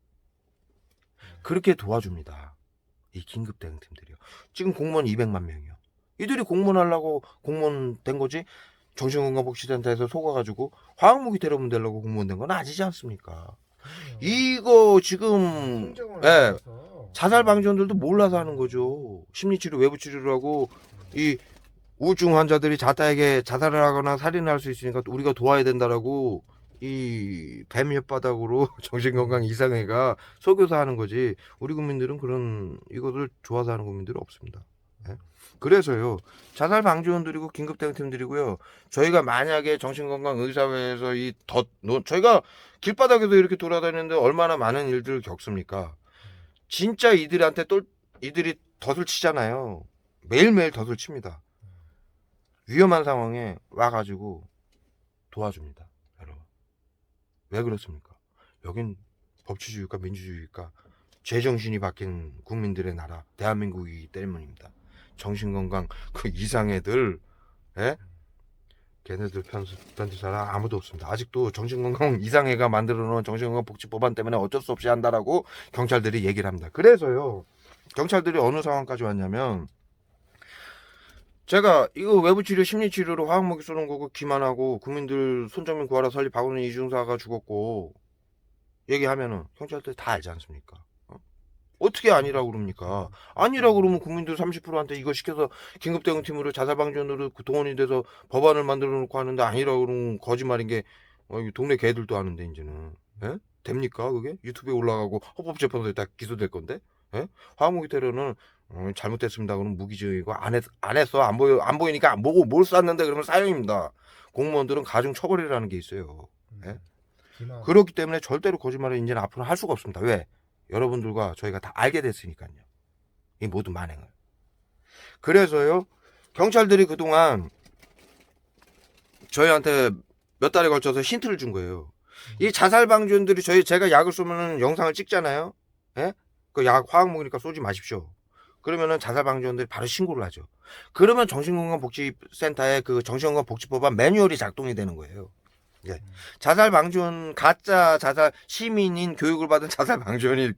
[SPEAKER 3] 그렇게 도와줍니다. 이 긴급 대응팀들이요. 지금 공무원 200만 명이요. 이들이 공무원 하려고 공무원 된 거지. 정신건강복지센터에서 속아가지고 화학무기 테러문 되려고 공무원 된 건 아니지 않습니까? 이거 지금 예, 자살 방지원들도 몰라서 하는 거죠. 심리치료, 외부치료를 하고 이 우울증 환자들이 자다에게 자살을 하거나 살인을 할 수 있으니까 우리가 도와야 된다라고 이 뱀 혓바닥으로 정신건강 이상회가 속여서 하는 거지. 우리 국민들은 그런 이것을 좋아서 하는 국민들은 없습니다. 예? 그래서요, 자살 방지원들이고 긴급 대응팀들이고요. 저희가 만약에 정신건강 의사회에서 저희가 길바닥에서 이렇게 돌아다니는데 얼마나 많은 일들을 겪습니까? 진짜 이들이 덫을 치잖아요. 매일매일 덫을 칩니다. 위험한 상황에 와가지고 도와줍니다. 여러분. 왜 그렇습니까? 여긴 법치주의일까 민주주의일까? 제정신이 바뀐 국민들의 나라 대한민국이기 때문입니다. 정신건강 그 이상애들, 예? 걔네들 편들 사람 아무도 없습니다. 아직도 정신건강 이상애가 만들어놓은 정신건강복지법안 때문에 어쩔 수 없이 한다라고 경찰들이 얘기를 합니다. 그래서요, 경찰들이 어느 상황까지 왔냐면, 제가 이거 외부치료 심리치료로 화학무기 쏘는 거고 기만하고 국민들 손정민 구하라 설리 박원순 이중사가 죽었고 얘기하면은 경찰들 다 알지 않습니까? 어떻게 아니라고 그럽니까? 아니라고 그러면 국민들 30%한테 이거 시켜서 긴급대응팀으로 자살방지원으로 동원이 돼서 법안을 만들어 놓고 하는데 아니라고 그러면 거짓말인 게 이거 동네 개들도 아는데 이제는. 예? 됩니까 그게? 유튜브에 올라가고 헌법재판소에 다 기소될 건데? 예? 화학무기 테러는 잘못됐습니다. 그러면 무기징역이고 안 했어. 안 보이니까 안 보고 뭘 쐈는데 그러면 사형입니다. 공무원들은 가중 처벌이라는 게 있어요. 예? 그렇기 때문에 절대로 거짓말을 이제는 앞으로 할 수가 없습니다. 왜? 여러분들과 저희가 다 알게 됐으니까요. 이 모든 만행을. 그래서요, 경찰들이 그동안 저희한테 몇 달에 걸쳐서 힌트를 준 거예요. 이 자살방지원들이 제가 약을 쏘면은 영상을 찍잖아요. 예? 그 약 화학무기니까 쏘지 마십시오. 그러면은 자살방지원들이 바로 신고를 하죠. 그러면 정신건강복지센터에 그 정신건강복지법안 매뉴얼이 작동이 되는 거예요. 예. 자살방지원 가짜 자살 시민인 교육을 받은 자살방지원이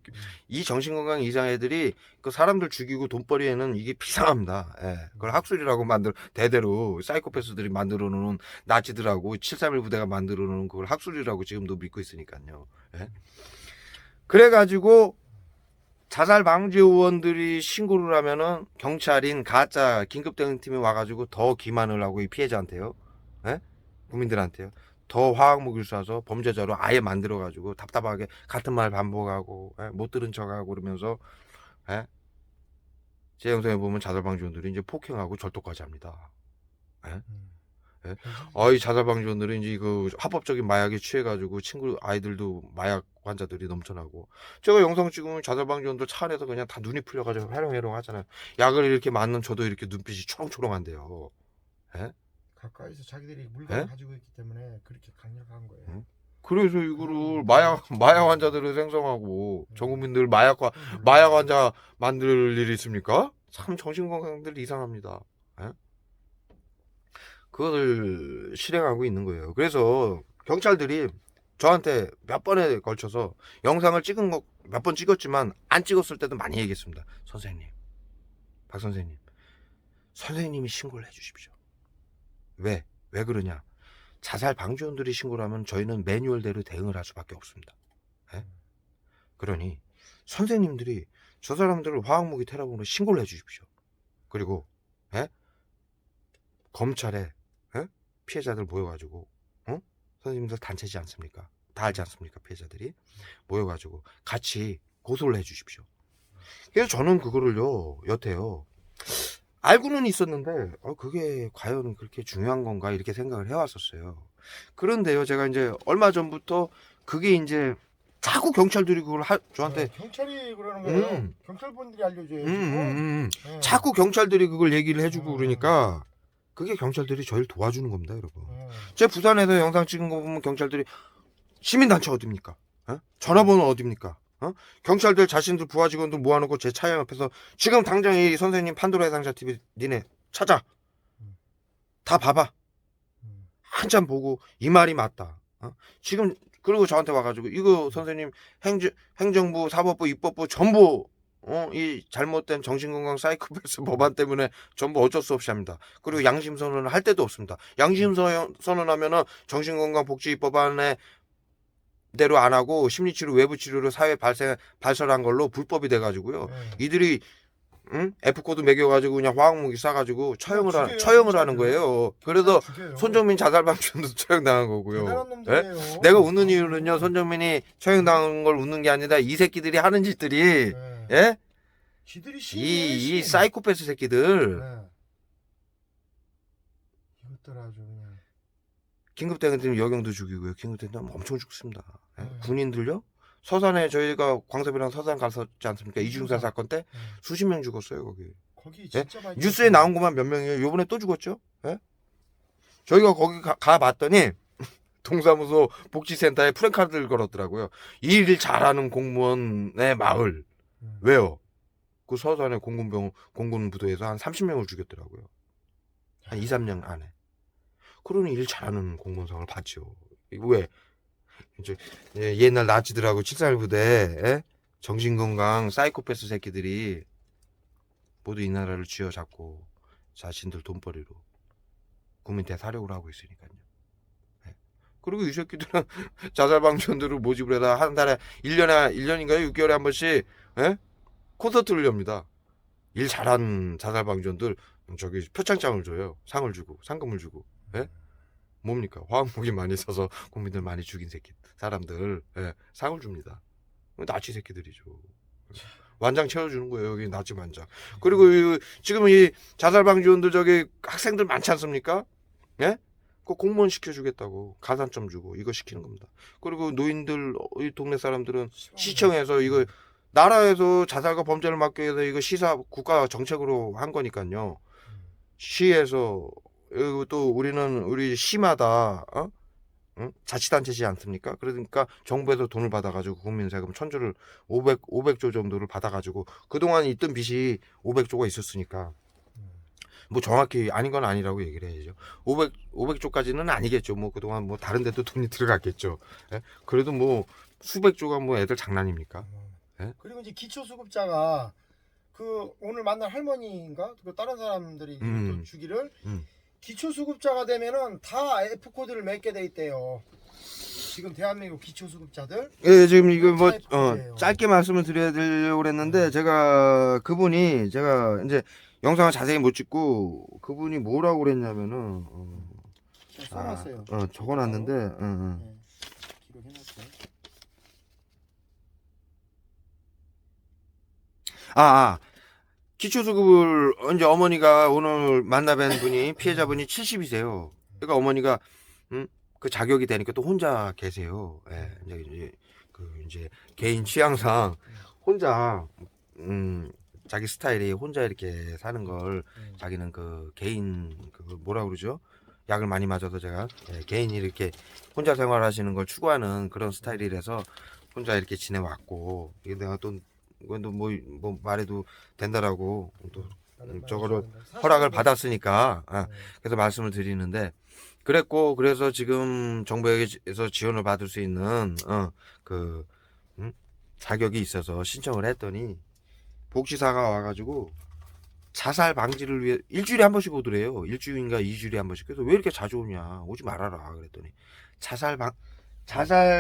[SPEAKER 3] 이 정신건강 이상애들이 그 사람들 죽이고 돈벌이에는 이게 비상합니다. 예. 그걸 학술이라고 대대로 사이코패스들이 만들어 놓은 나치들하고 731 부대가 만들어 놓은 그걸 학술이라고 지금도 믿고 있으니까요. 예. 그래가지고 자살방지원들이 신고를 하면은 경찰인 가짜 긴급대응팀이 와가지고 더 기만을 하고 이 피해자한테요. 예? 국민들한테요. 더 화학무기를 쏴서 범죄자로 아예 만들어가지고 답답하게 같은 말 반복하고 못 들은 척하고 그러면서 제 영상에 보면 자살방지원들이 이제 폭행하고 절도까지 합니다. 이 자살방지원들은 이제 그 합법적인 마약에 취해가지고 아이들도 마약 환자들이 넘쳐나고 제가 영상 찍으면 자살방지원들 차 안에서 그냥 다 눈이 풀려가지고 해롱해롱 하잖아요. 약을 이렇게 맞는 저도 이렇게 눈빛이 초롱초롱한데요.
[SPEAKER 1] 가까이서 자기들이 물건을 가지고 있기 때문에 그렇게 강력한 거예요.
[SPEAKER 3] 그래서 이거를 마약 환자들을 생성하고 전 국민들 마약 환자 만들 일이 있습니까? 참 정신건강들 이상합니다. 그것을 실행하고 있는 거예요. 그래서 경찰들이 저한테 몇 번에 걸쳐서 영상을 찍은 거 몇 번 찍었지만 안 찍었을 때도 많이 얘기했습니다. 선생님, 박 선생님이 신고를 해주십시오. 왜 그러냐? 자살 방지원들이 신고를 하면 저희는 매뉴얼대로 대응을 할 수밖에 없습니다. 그러니 선생님들이 저 사람들을 화학무기 테러범으로 신고를 해주십시오. 그리고 예? 검찰에 예? 피해자들 모여가지고 선생님들 단체지 않습니까? 다 알지 않습니까? 피해자들이 모여가지고 같이 고소를 해주십시오. 그래서 저는 그거를요 여태요 알고는 있었는데 그게 과연 그렇게 중요한 건가 이렇게 생각을 해왔었어요. 그런데요 제가 이제 얼마 전부터 그게 이제 자꾸 경찰들이 그걸 저한테
[SPEAKER 1] 경찰이 그러는 거예요. 경찰분들이 알려줘야지. 네.
[SPEAKER 3] 자꾸 경찰들이 그걸 얘기를 해주고 그러니까 그게 경찰들이 저희를 도와주는 겁니다, 여러분. 제 부산에서 영상 찍은 거 보면 경찰들이 시민단체 어딥니까? 전화번호 어딥니까? 경찰들 자신들 부하 직원들 모아놓고 제 차량 앞에서 지금 당장 이 선생님 판도라 해상자 TV 니네 찾아. 다 봐봐. 한참 보고 이 말이 맞다. 지금 그리고 저한테 와가지고 이거 선생님 행정부, 사법부, 입법부 전부 이 잘못된 정신건강 사이코패스 법안 때문에 전부 어쩔 수 없이 합니다. 그리고 양심선언을 할 때도 없습니다. 양심선언하면은 정신건강복지법안에 대로 안 하고 심리치료 외부치료로 사회 발설한 걸로 불법이 돼가지고요. 이들이 F코드 매겨가지고 그냥 화학무기 쏴가지고 처형을 하는 거예요. 그래서 손정민 자살방지원도 처형당한 거고요. 예? 내가 웃는 이유는요. 손정민이 처형당한 걸 웃는 게 아니라 이 새끼들이 하는 짓들이 예? 이 사이코패스 새끼들
[SPEAKER 1] 이것들 아주 그냥
[SPEAKER 3] 긴급대응팀 여경도 죽이고요. 긴급대응팀 엄청 죽습니다. 예? 군인들요? 서산에 저희가 광섭이랑 서산 갔었지 않습니까? 이중사 사건 때 수십 명 죽었어요 거기.
[SPEAKER 1] 진짜
[SPEAKER 3] 예?
[SPEAKER 1] 많이
[SPEAKER 3] 뉴스에 나온 것만 몇 명이에요. 요번에 또 죽었죠? 예? 저희가 거기 가봤더니 동사무소 복지센터에 프랜카드를 걸었더라고요. 일 잘하는 공무원의 마을. 왜요? 그 서산의 공군부대에서 한 30명을 죽였더라고요. 한 2, 3년 안에. 그러니 일 잘하는 공무원상을 받죠. 왜? 이제 옛날 나치들하고 731부대 정신건강 사이코패스 새끼들이 모두 이 나라를 쥐어잡고 자신들 돈벌이로 국민 대사력을 하고 있으니까요. 그리고 이 새끼들은 자살방지원들을 모집을 해다 한 달에 1년인가요? 6개월에 한 번씩 콘서트를 엽니다. 일 잘한 자살방지원들 저기 표창장을 줘요. 상을 주고 상금을 주고. 뭡니까? 화학무기 많이 써서 국민들 많이 죽인 사람들 상을 줍니다. 나치 새끼들이죠. 완장 채워주는 거예요. 여기 나치 완장. 그리고 지금 이 자살방지원들 저기 학생들 많지 않습니까? 그 공무원 시켜주겠다고 가산점 주고 이거 시키는 겁니다. 그리고 노인들 이 동네 사람들은 시청에서 이거 나라에서 자살과 범죄를 막기 위해서 이거 시사 국가 정책으로 한 거니까요. 시에서 그리고 또 우리 시마다 자치단체지 않습니까? 그러니까 정부에서 돈을 받아가지고 국민 세금 1000조를 500조 정도를 받아가지고 그동안 있던 빚이 500조가 있었으니까 뭐 정확히 아닌 건 아니라고 얘기를 해야죠. 500조까지는 아니겠죠. 뭐 그동안 뭐 다른 데도 돈이 들어갔겠죠. 그래도 뭐 수백조가 뭐 애들 장난입니까?
[SPEAKER 1] 그리고 이제 기초수급자가 그 오늘 만날 할머니인가 그 다른 사람들이 또 주기를 기초수급자가 되면은 다 F코드를 맺게 돼 있대요. 지금 대한민국 기초수급자들.
[SPEAKER 3] 예, 지금 이거 뭐 짧게 말씀을 드리려고 그랬는데 제가 이제 영상을 자세히 못 찍고 그분이 뭐라고 그랬냐면은
[SPEAKER 1] 써놨어요.
[SPEAKER 3] 적어놨는데
[SPEAKER 1] 기록해놨어요.
[SPEAKER 3] 기초수급을 이제 어머니가 오늘 만나뵌 분이 피해자분이 70이세요. 그러니까 어머니가 그 자격이 되니까 또 혼자 계세요. 이제 개인 취향상 혼자 자기 스타일이 혼자 이렇게 사는 걸 자기는 그 개인 그 뭐라 그러죠? 약을 많이 맞아서 제가 개인이 이렇게 혼자 생활하시는 걸 추구하는 그런 스타일이라서 혼자 이렇게 지내왔고 이게 내가 또 이건 뭐 말해도 된다라고 또 저거를 허락을 받았으니까 그래서 말씀을 드리는데 그랬고 그래서 지금 정부에서 지원을 받을 수 있는 자격이 있어서 신청을 했더니 복지사가 와가지고 자살 방지를 위해 일주일에 한 번씩 오더래요. 일주일인가 2주일에 한 번씩. 그래서 왜 이렇게 자주 오냐 오지 말아라 그랬더니 자살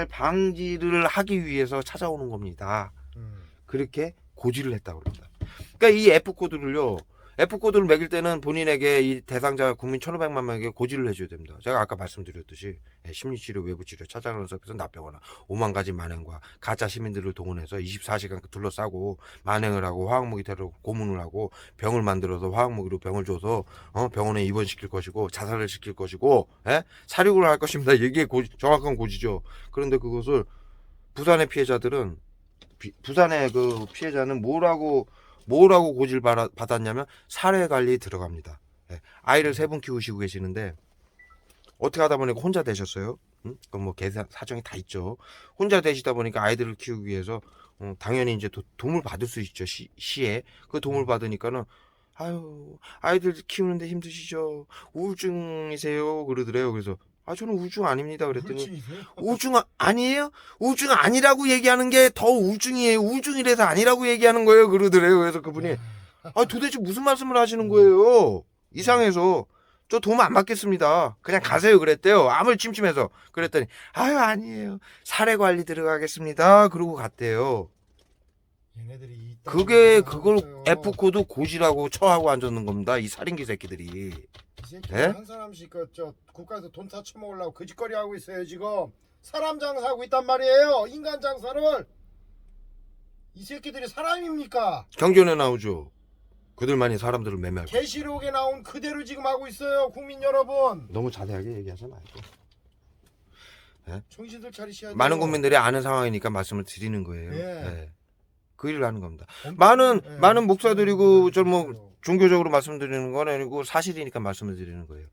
[SPEAKER 3] 방지를 하기 위해서 찾아오는 겁니다. 그렇게 고지를 했다고 그럽니다. 그러니까 이 F코드를 매길 때는 본인에게 이 대상자 국민 1,500만 명에게 고지를 해줘야 됩니다. 제가 아까 말씀드렸듯이 심리치료, 외부치료, 찾아가는 서비스 납병원화 5만 가지 만행과 가짜 시민들을 동원해서 24시간 둘러싸고 만행을 하고 화학무기 테러 고문을 하고 병을 만들어서 화학무기로 병을 줘서 병원에 입원시킬 것이고 자살을 시킬 것이고 사륙을 할 것입니다. 이게 정확한 고지죠. 그런데 그것을 부산의 피해자들은 부산의 그 피해자는 뭐라고 고지를 받았냐면 사례관리에 들어갑니다. 아이를 3분 키우시고 계시는데 어떻게 하다 보니까 혼자 되셨어요. 그럼 뭐 사정이 다 있죠. 혼자 되시다 보니까 아이들을 키우기 위해서 당연히 이제 도움을 받을 수 있죠. 시에 그 도움을 받으니까는 아유 아이들 키우는데 힘드시죠. 우울증이세요 그러더래요. 그래서 저는 우울증 아닙니다. 그랬더니 우울증 아니에요? 우울증 아니라고 얘기하는 게 더 우울증이에요. 우울증이라서 아니라고 얘기하는 거예요. 그러더래요. 그래서 그분이 도대체 무슨 말씀을 하시는 거예요? 이상해서 저 도움 안 받겠습니다. 그냥 가세요. 그랬대요. 아무리 찜찜해서. 그랬더니 아니에요. 사례 관리 들어가겠습니다. 그러고 갔대요. 그걸 F코드 고지라고 처하고 앉았는 겁니다. 이 살인기 새끼들이.
[SPEAKER 1] 이 새끼들 한 사람씩 국가에서 돈 다 처먹으려고 거짓거리 하고 있어요. 지금 사람 장사하고 있단 말이에요. 인간 장사를. 이 새끼들이 사람입니까?
[SPEAKER 3] 경전에 나오죠. 그들만이 사람들을 매매할 거.
[SPEAKER 1] 계시록에 나온 그대로 지금 하고 있어요. 국민 여러분.
[SPEAKER 3] 너무 자세하게 얘기하지 말고.
[SPEAKER 1] 정신들 차리셔야 돼요.
[SPEAKER 3] 많은 국민들이 아는 상황이니까 말씀을 드리는 거예요.
[SPEAKER 1] 예.
[SPEAKER 3] 그 일을 하는 겁니다. 많은 목사들이고 종교적으로 말씀드리는 건 아니고 사실이니까 말씀을 드리는 거예요.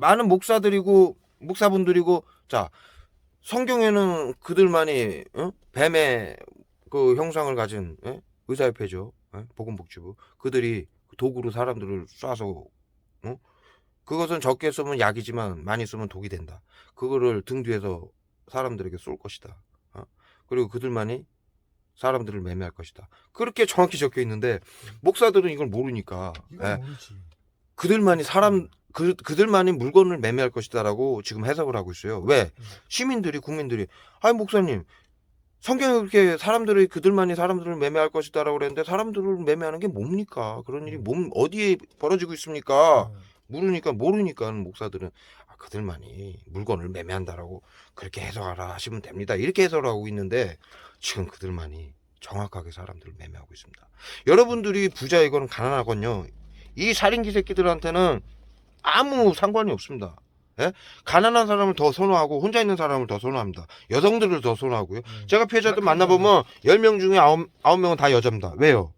[SPEAKER 3] 많은 목사들이고 목사분들이고 자 성경에는 그들만이 뱀의 그 형상을 가진 의사협회죠. 보건복지부 그들이 도구로 사람들을 쏴서 그것은 적게 쓰면 약이지만 많이 쓰면 독이 된다. 그거를 등 뒤에서 사람들에게 쏠 것이다. 그리고 그들만이 사람들을 매매할 것이다. 그렇게 정확히 적혀 있는데 목사들은 이걸 모르니까
[SPEAKER 1] 모르지.
[SPEAKER 3] 그들만이 물건을 매매할 것이다라고 지금 해석을 하고 있어요. 왜? 국민들이 목사님 성경에 그렇게 그들만이 사람들을 매매할 것이다라고 그랬는데 사람들을 매매하는 게 뭡니까? 그런 일이 어디에 벌어지고 있습니까? 모르니까 목사들은 그들만이 물건을 매매한다라고 그렇게 해석하라 하시면 됩니다. 이렇게 해석을 하고 있는데 지금 그들만이 정확하게 사람들을 매매하고 있습니다. 여러분들이 부자이건 가난하건요. 이 살인기 새끼들한테는 아무 상관이 없습니다. 가난한 사람을 더 선호하고 혼자 있는 사람을 더 선호합니다. 여성들을 더 선호하고요. 제가 피해자들 만나보면 10명 중에 9명은 다 여자입니다. 왜요?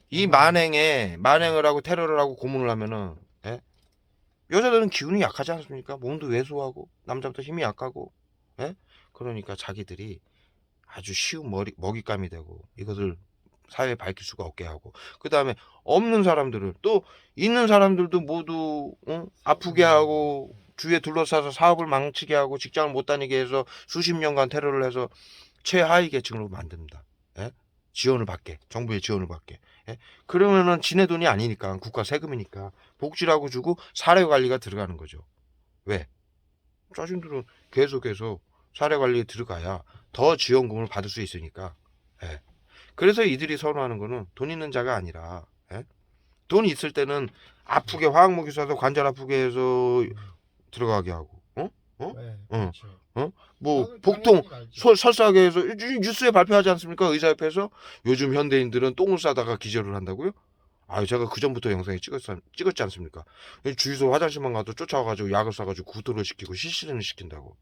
[SPEAKER 3] 이 만행을 하고 테러를 하고 고문을 하면은 여자들은 기운이 약하지 않습니까? 몸도 왜소하고 남자보다 힘이 약하고 그러니까 자기들이 아주 쉬운 먹잇감이 되고 이것을 사회에 밝힐 수가 없게 하고 그 다음에 없는 사람들을 또 있는 사람들도 모두 아프게 하고 주위에 둘러싸서 사업을 망치게 하고 직장을 못 다니게 해서 수십 년간 테러를 해서 최하위 계층으로 만듭니다. 지원을 받게 정부의 지원을 받게 그러면은 지네 돈이 아니니까 국가 세금이니까 복지라고 주고 사례관리가 들어가는 거죠. 왜? 자신들은 계속해서 사례관리에 들어가야 더 지원금을 받을 수 있으니까 그래서 이들이 선호하는 거는 돈 있는 자가 아니라 돈 있을 때는 아프게 화학무기 쏴서 관절 아프게 해서 들어가게 하고
[SPEAKER 1] 그렇죠.
[SPEAKER 3] 뭐 복통 설사하게 해서 뉴스에 발표하지 않습니까? 의사협회에서 요즘 현대인들은 똥을 싸다가 기절을 한다고요? 제가 그 전부터 영상에 찍었지 않습니까? 주유소 화장실만 가도 쫓아와가지고 약을 싸가지고 구토를 시키고 실신을 시킨다고.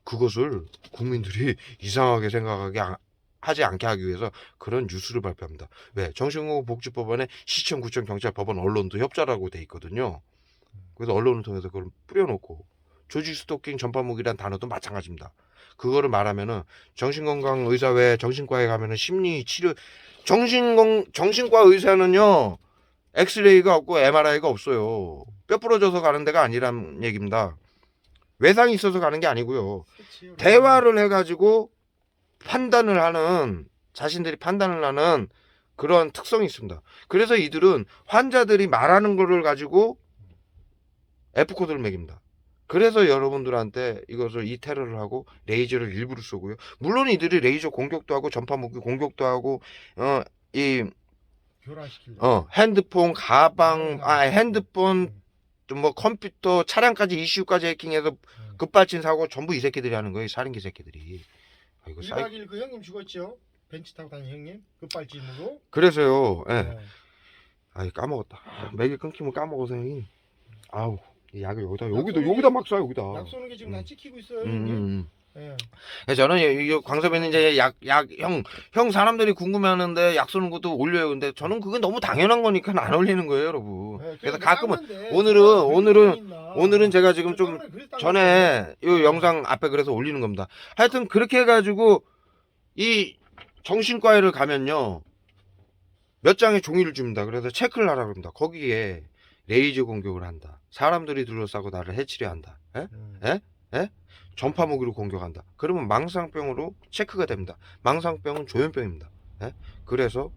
[SPEAKER 3] 그것을 국민들이 이상하게 생각하게 하지 않게 하기 위해서 그런 뉴스를 발표합니다. 왜? 정신건강복지법원에 시청, 구청, 경찰, 법원, 언론도 협조라고 돼 있거든요. 그래서 언론을 통해서 그걸 뿌려놓고 조직 스토킹 전파무기란 단어도 마찬가지입니다. 그거를 말하면은 정신건강의사회 정신과에 가면은 심리치료 정신과 의사는요 엑스레이가 없고 MRI가 없어요. 뼈 부러져서 가는 데가 아니란 얘기입니다. 외상이 있어서 가는 게 아니고요. 대화를 해가지고 자신들이 판단을 하는 그런 특성이 있습니다. 그래서 이들은 환자들이 말하는 거를 가지고 F코드를 매깁니다. 그래서 여러분들한테 이것을 이 테러를 하고 레이저를 일부러 쏘고요. 물론 이들이 레이저 공격도 하고 전파 무기 공격도 하고 이
[SPEAKER 1] 교란시키려고.
[SPEAKER 3] 핸드폰, 가방, 핸드폰,
[SPEAKER 1] 음.
[SPEAKER 3] 좀 뭐 컴퓨터, 차량까지 이슈까지 해킹해서 급발진 사고 전부 이 새끼들이 하는 거예요. 살인기 새끼들이. 이거
[SPEAKER 1] 1박 2일 그 형님 죽었죠? 벤치 타고 다니는 형님 급발진으로.
[SPEAKER 3] 그래서요. 예.
[SPEAKER 1] 네.
[SPEAKER 3] 아이 까먹었다. 맥이 끊기면 까먹어서 형님. 아우 이 약을 여기다
[SPEAKER 1] 쏘는
[SPEAKER 3] 여기다
[SPEAKER 1] 게-
[SPEAKER 3] 막 쏴 여기다.
[SPEAKER 1] 약 쏘는 게 지금 다 찍히고 있어요.
[SPEAKER 3] 음,
[SPEAKER 1] 형님.
[SPEAKER 3] 음.
[SPEAKER 1] 예.
[SPEAKER 3] 그래서 저는 이 광섭이는 이제 형 사람들이 궁금해하는데 약 쏘는 것도 올려요. 근데 저는 그게 너무 당연한 거니까 안 올리는 거예요, 여러분.
[SPEAKER 1] 예,
[SPEAKER 3] 그래서
[SPEAKER 1] 그러니까
[SPEAKER 3] 가끔은
[SPEAKER 1] 깠는데
[SPEAKER 3] 오늘은 오늘은 제가 지금 좀
[SPEAKER 1] 깜빡이 그랬다고
[SPEAKER 3] 전에 이 영상 앞에 그래서 올리는 겁니다. 하여튼 그렇게 해가지고 이 정신과에를 가면요 몇 장의 종이를 줍니다. 그래서 체크를 하라고 합니다. 거기에 레이저 공격을 한다. 사람들이 둘러싸고 나를 해치려 한다. 예? 예? 전파 무기로 공격한다. 그러면 망상병으로 체크가 됩니다. 망상병은 조현병입니다. 예? 그래서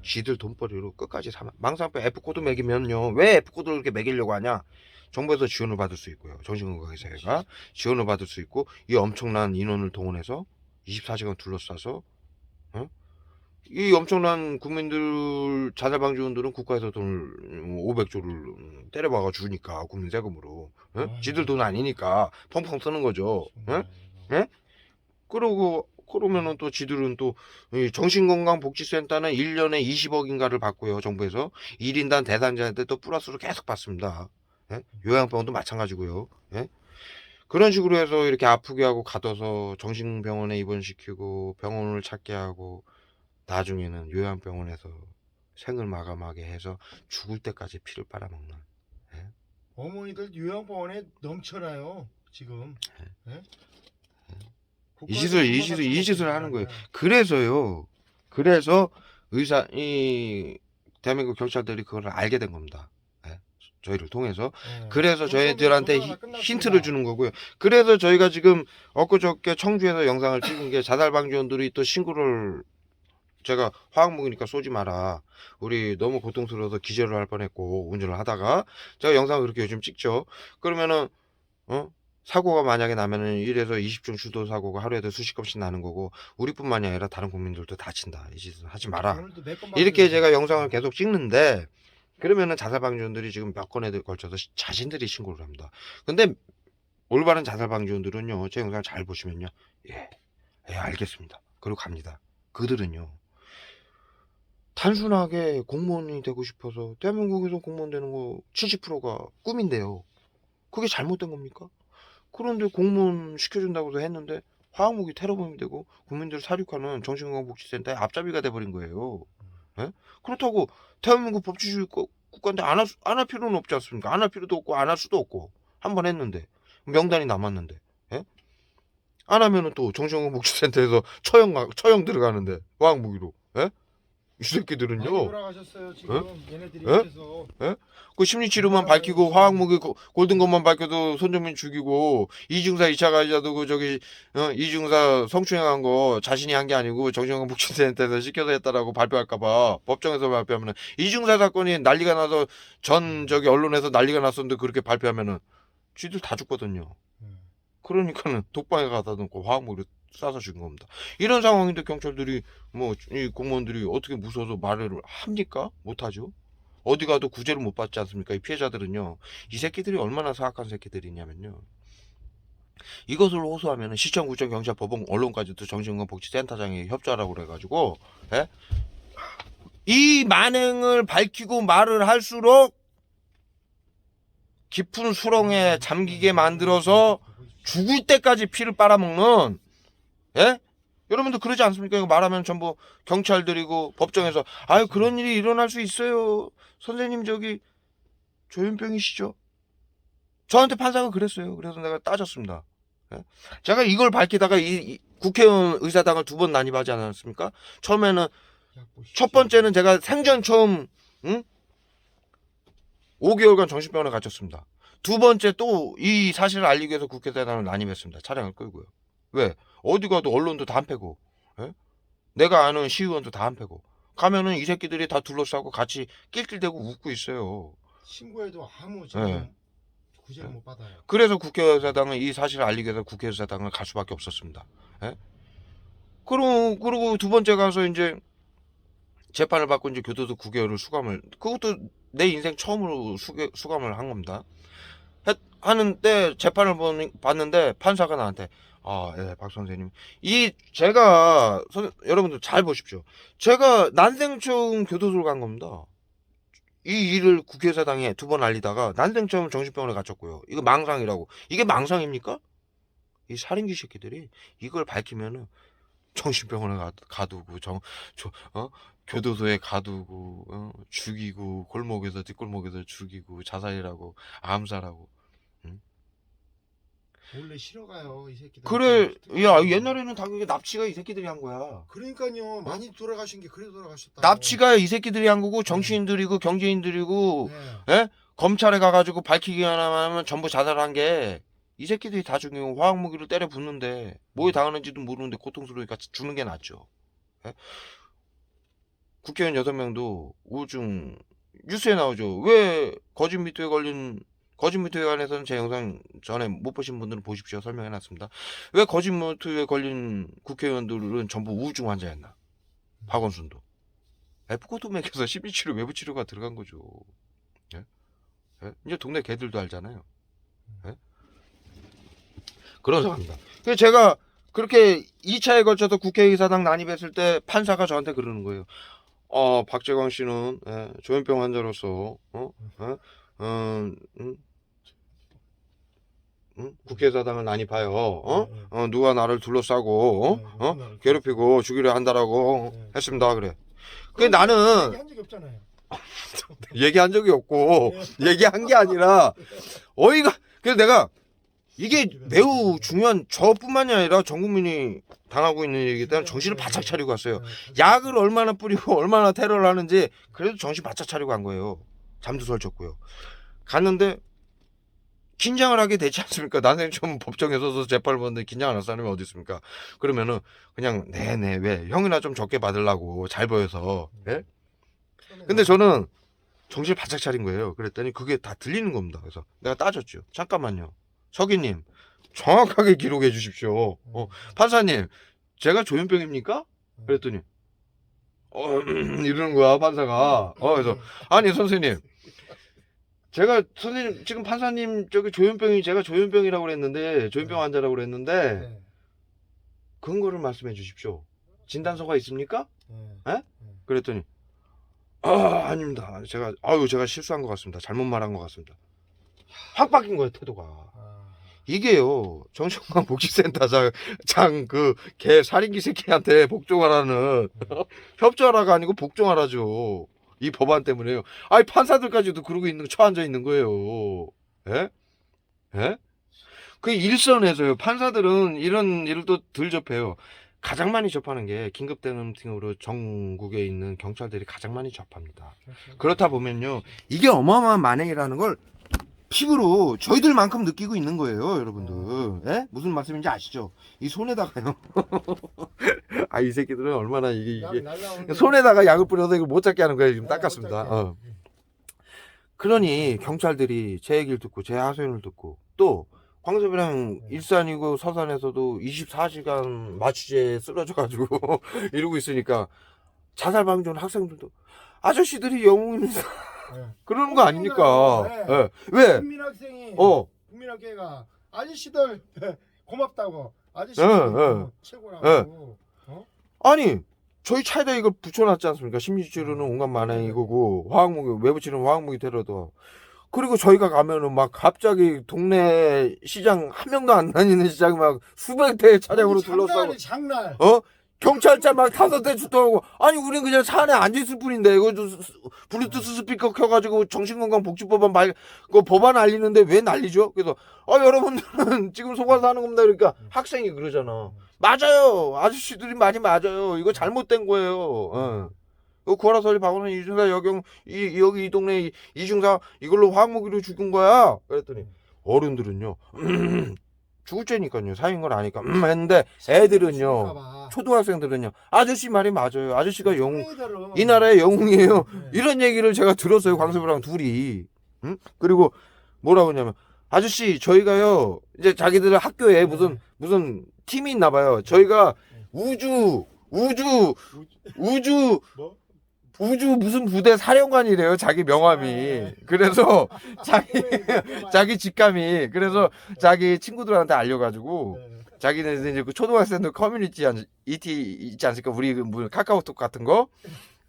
[SPEAKER 3] 쥐들 돈벌이로 끝까지 사망. 망상병 F코드 매기면요. 왜 F코드를 이렇게 매기려고 하냐? 정부에서 지원을 받을 수 있고요. 정신건강의사회가 지원을 받을 수 있고 이 엄청난 인원을 동원해서 24시간 둘러싸서 이 엄청난 국민들 자살방지원들은 국가에서 돈을 500조를 때려박아 주니까 국민 세금으로 지들 돈 아니니까 펑펑 쓰는 거죠. 그러면은 또 지들은 또 정신건강복지센터는 1년에 20억인가를 받고요. 정부에서 1인당 대상자한테 또 플러스로 계속 받습니다. 요양병원도 마찬가지고요. 그런 식으로 해서 이렇게 아프게 하고 가둬서 정신병원에 입원시키고 병원을 찾게 하고 나중에는 요양병원에서 생을 마감하게 해서 죽을 때까지 피를 빨아먹는.
[SPEAKER 1] 어머니들 요양병원에 넘쳐나요 지금. 예?
[SPEAKER 3] 이 짓을 하는 거예요. 그래서요. 그래서 이 대한민국 경찰들이 그걸 알게 된 겁니다. 저희를 통해서. 그래서 저희들한테 힌트를 주는 거고요. 그래서 저희가 지금 엊그저께 청주에서 영상을 찍은 게 자살방지원들이 또 신고를 제가 화학무기니까 쏘지 마라. 우리 너무 고통스러워서 기절을 할 뻔했고 운전을 하다가 제가 영상을 그렇게 요즘 찍죠. 그러면은 사고가 만약에 나면은 1에서 20종 주도 사고가 하루에도 수십 건씩 나는 거고 우리뿐만이 아니라 다른 국민들도 다친다. 이 짓은 하지 마라. 이렇게 제가 영상을 계속 찍는데 그러면은 자살방지원들이 지금 몇 건에 걸쳐서 자신들이 신고를 합니다. 근데 올바른 자살방지원들은요 제 영상 잘 보시면요 예 알겠습니다. 그리고 갑니다. 그들은요 단순하게 공무원이 되고 싶어서 대한민국에서 공무원 되는 거 70%가 꿈인데요. 그게 잘못된 겁니까? 그런데 공무원 시켜준다고 해서 했는데 화학무기 테러범이 되고 국민들 사륙하는 정신건강복지센터의 앞잡이가 돼버린 거예요. 그렇다고 대한민국 법치주의 국가인데 안 할 필요는 없지 않습니까? 안 할 필요도 없고 안 할 수도 없고 한 번 했는데 명단이 남았는데 안 하면은 또 정신건강복지센터에서 처형 들어가는데 화학무기로 이 새끼들은요.
[SPEAKER 1] 돌아가셨어요 지금 얘네들이
[SPEAKER 3] 예?
[SPEAKER 1] 그래서.
[SPEAKER 3] 그 심리치료만 밝히고 화학무기 골든것만 밝혀도 손정민 죽이고 이중사 2차 가해자도 그 저기 이중사 성추행한 거 자신이 한 게 아니고 정신건강복지센터에서 시켜서 했다라고 발표할까봐 법정에서 발표하면은 이중사 사건이 난리가 나서 전 저기 언론에서 난리가 났었는데 그렇게 발표하면은 쥐들 다 죽거든요. 그러니까는 독방에 가다 놓고 화학무기를 쏴서 죽인 겁니다. 이런 상황인데 경찰들이 뭐 이 공무원들이 어떻게 무서워서 말을 합니까? 못하죠. 어디 가도 구제를 못 받지 않습니까? 이 피해자들은요. 이 새끼들이 얼마나 사악한 새끼들이냐면요. 이것을 호소하면 시청, 구청, 경찰, 법원, 언론까지도 정신건강복지센터장에 협조하라고 그래가지고 이 만행을 밝히고 말을 할수록 깊은 수렁에 잠기게 만들어서 죽을 때까지 피를 빨아먹는 여러분들 그러지 않습니까? 이거 말하면 전부 경찰들이고 법정에서 아유 그런 일이 일어날 수 있어요. 선생님 저기 조현병이시죠? 저한테 판사가 그랬어요. 그래서 내가 따졌습니다. 제가 이걸 밝히다가 이 국회의원 의사당을 2번 난입하지 않았습니까? 처음에는 첫 번째는 제가 생전 처음 5개월간 정신병원에 갇혔습니다. 2번째 또 이 사실을 알리기 위해서 국회의사당을 난입했습니다. 차량을 끌고요. 왜? 어디 가도 언론도 다 한 패고 내가 아는 시의원도 다 한 패고 가면은 이 새끼들이 다 둘러싸고 같이 낄낄대고 웃고 있어요.
[SPEAKER 1] 신고해도 아무 지금 구제를 못 받아요.
[SPEAKER 3] 그래서 국회의사당은 이 사실을 알리기 위해서 국회의사당을 갈 수밖에 없었습니다. 예? 그리고 두 번째 가서 이제 재판을 받고 이제 교도소 9개월을 수감을, 그것도 내 인생 처음으로 수감을 한 겁니다. 하는데 재판을 봤는데 판사가 나한테 예, 박 선생님, 제가 여러분들 잘 보십시오. 제가 난생 처음 교도소를 간 겁니다. 이 일을 국회의사당에 2번 알리다가 난생 처음 정신병원에 갇혔고요. 이거 망상이라고. 이게 망상입니까? 이 살인귀 새끼들이 이걸 밝히면은 정신병원에 가두고 교도소에 가두고 죽이고 골목에서 뒷골목에서 죽이고 자살이라고 암살하고.
[SPEAKER 1] 원래 싫어가요 이 새끼들.
[SPEAKER 3] 그래, 야 옛날에는 다 그게 납치가 이 새끼들이 한 거야.
[SPEAKER 1] 그러니까요 많이 돌아가신 게 그래 돌아가셨다.
[SPEAKER 3] 납치가 이 새끼들이 한 거고 정치인들이고 경제인들이고
[SPEAKER 1] 네.
[SPEAKER 3] 예? 검찰에 가가지고 밝히기만 하면 전부 자살한 게 이 새끼들이 다 죽이고 화학무기를 때려 붓는데 뭐에 당하는지도 모르는데 고통스러우니까 죽는 게 낫죠. 예? 국회의원 6명도 우울증 뉴스에 나오죠. 왜 거짓 미투에 관해서는 제 영상 전에 못 보신 분들은 보십시오. 설명해놨습니다. 왜 거짓 미투에 걸린 국회의원들은 전부 우울증 환자였나? 박원순도. F코트맥에서 심리치료, 외부치료가 들어간 거죠. 예? 예? 이제 동네 개들도 알잖아요. 예? 그런 상황입니다. 그래서 제가 그렇게 2차에 걸쳐서 국회의사당 난입했을 때 판사가 저한테 그러는 거예요. 박재광 씨는 조현병 환자로서 국회의사당을 난입하여 누가 나를 둘러싸고 괴롭히고 죽이려 한다라고 했습니다. 그래. 그 나는
[SPEAKER 1] 얘기한 적이 없잖아요.
[SPEAKER 3] 얘기한 적이 없고 얘기한 게 아니라 그래서 내가 이게 매우 중요한, 저뿐만이 아니라 전 국민이 당하고 있는 얘기이기 때문에 정신을 바짝 차리고 왔어요. 약을 얼마나 뿌리고 얼마나 테러를 하는지 그래도 정신 바짝 차리고 간 거예요. 잠도 설쳤고요. 갔는데 긴장을 하게 되지 않습니까? 난생 처음 법정에 서서 재판을 받는데 긴장 안 할 사람이 어디 있습니까? 그러면은 그냥 네네 왜 형이나 좀 적게 받으려고 잘 보여서. 예? 근데 저는 정신을 바짝 차린 거예요. 그랬더니 그게 다 들리는 겁니다. 그래서 내가 따졌죠. 잠깐만요. 서기님 정확하게 기록해 주십시오. 판사님 제가 조현병입니까? 그랬더니 이러는 거야 판사가. 그래서 아니 선생님, 선생님 지금 판사님 제가 조현병이라고 그랬는데 조현병 환자라고 그랬는데 근거를 말씀해 주십시오. 진단서가 있습니까? 그랬더니 아닙니다. 제가 실수한 것 같습니다. 잘못 말한 것 같습니다. 확 바뀐 거예요, 태도가. 이게요, 정신건강복지센터장 개 살인귀 새끼한테 복종하라는 협조하라가 아니고 복종하라죠. 이 법안 때문에요. 아니 판사들까지도 그러고 처앉아 있는 거예요. 예? 예? 그 일선에서요. 판사들은 이런 일을 또 덜 접해요. 가장 많이 접하는 게 긴급대응팀으로 전국에 있는 경찰들이 가장 많이 접합니다. 그렇다 보면요, 이게 어마어마한 만행이라는 걸 피부로 저희들만큼 느끼고 있는 거예요, 여러분들. 예? 무슨 말씀인지 아시죠? 이 손에다가요. 이 새끼들은 얼마나 이게 손에다가 약을 뿌려서 이걸 못 잡게 하는 거예요. 지금 닦았습니다. 그러니 경찰들이 제 얘기를 듣고 제 하소연을 듣고, 또 광섭이랑 일산이고 서산에서도 24시간 마취제에 쓰러져가지고 이러고 있으니까 자살 방지원 학생들도 아저씨들이 영웅입니다. 그러는 거 아닙니까?
[SPEAKER 1] 네.
[SPEAKER 3] 왜?
[SPEAKER 1] 국민학생이 국민학교가 아저씨들 고맙다고, 아저씨들 최고라고.
[SPEAKER 3] 아니 저희 차에다 이걸 붙여놨지 않습니까? 심리치료는 온갖 만행이고 화학무기, 외부치료는 화학무기 테러도. 그리고 저희가 가면은 막 갑자기 동네 시장, 한 명도 안 다니는 시장이 막 수백 대의 차량으로 둘러싸고
[SPEAKER 1] 장난.
[SPEAKER 3] 경찰차 막 5대 출동하고. 아니 우린 그냥 차 안에 앉아있을 뿐인데 이거 블루투스 스피커 켜가지고 정신건강복지법안 그 법안 알리는데 왜 난리죠? 그래서 여러분들은 지금 속아서 하는 겁니다. 그러니까 학생이 그러잖아. 맞아요, 아저씨들이 많이 맞아요. 이거 잘못된 거예요. 구하라설리 박원순 이중사 여기 이 동네 이중사 이걸로 화학무기로 죽은 거야. 그랬더니 어른들은요 죽을 죄니까요, 사인 걸 아니까 했는데 애들은요, 초등학생들은요, 아저씨 말이 맞아요, 아저씨가 영웅, 이 나라의 영웅이에요. 이런 얘기를 제가 들었어요, 광섭이랑 둘이. 그리고 뭐라고 하냐면 아저씨 저희가요 이제 자기들 학교에 무슨 팀이 있나 봐요. 저희가 우주
[SPEAKER 1] 뭐?
[SPEAKER 3] 무슨 부대 사령관이래요. 자기 명함이. 그래서 자기 직감이 그래서 자기 친구들한테 알려가지고 자기는 이제 그 초등학생들 커뮤니티 있지 않습니까? 우리 뭐 카카오톡 같은 거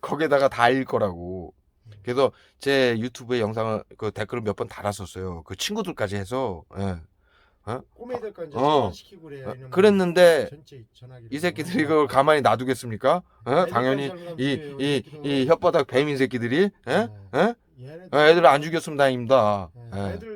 [SPEAKER 3] 거기에다가 다 알 거라고. 그래서 제 유튜브에 영상을 그 댓글을 몇 번 달았었어요. 그 친구들까지 해서. 예.
[SPEAKER 1] 꼬매들까 이제
[SPEAKER 3] 어.
[SPEAKER 1] 시키고 그래요. 이놈은.
[SPEAKER 3] 그랬는데
[SPEAKER 1] 전체 전화기로.
[SPEAKER 3] 이 새끼들이 그걸 가만히 놔두겠습니까? 당연히 이 혓바닥 뱀인 새끼들이 애들 안 죽였으면 다행입니다.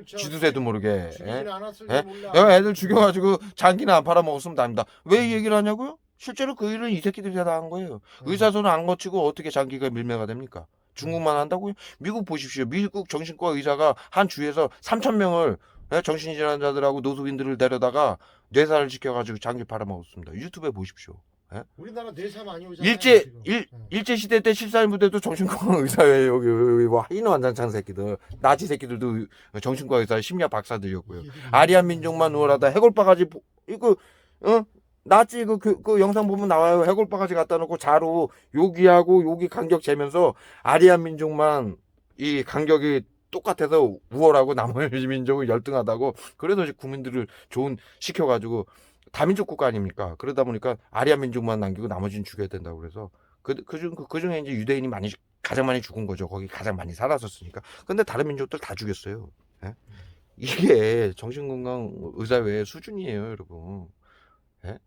[SPEAKER 3] 쥐두새도 모르게.
[SPEAKER 1] 죽이진 않았을
[SPEAKER 3] 예?
[SPEAKER 1] 몰라.
[SPEAKER 3] 애들 죽여가지고 장기나 안 팔아먹었으면 다행입니다. 왜 이 얘기를 하냐고요? 실제로 그 일은 이 새끼들이 다 한 거예요. 의사소는 안 거치고 어떻게 장기가 밀매가 됩니까? 중국만 한다고요? 미국 보십시오. 미국 정신과 의사가 한 주에서 3,000명을 정신질환자들하고 노숙인들을 데려다가 뇌사를 시켜가지고 장기 팔아먹었습니다. 유튜브에 보십시오.
[SPEAKER 1] 우리나라 뇌사 많이 오잖아요.
[SPEAKER 3] 일제 시대 때 14인 부대도 정신과 의사예요. 여기 뭐 인어 완장창 새끼들, 나치 새끼들도 정신과 의사, 심리학 박사들이었고요. 아리안 민족만 우월하다. 해골바가지 이거 나치 그 영상 보면 나와요. 해골바가지 갖다 놓고 자로 여기 간격 재면서 아리안 민족만 이 간격이 똑같아서 우월하고 나머지 민족은 열등하다고. 그래서 국민들을 좋은 시켜가지고 다민족 국가 아닙니까? 그러다 보니까 아리아 민족만 남기고 나머지는 죽여야 된다고 그래서 그중에 이제 유대인이 가장 많이 죽은 거죠. 거기 가장 많이 살았었으니까. 근데 다른 민족들 다 죽였어요. 예? 이게 정신건강 의사회의 수준이에요, 여러분. 예?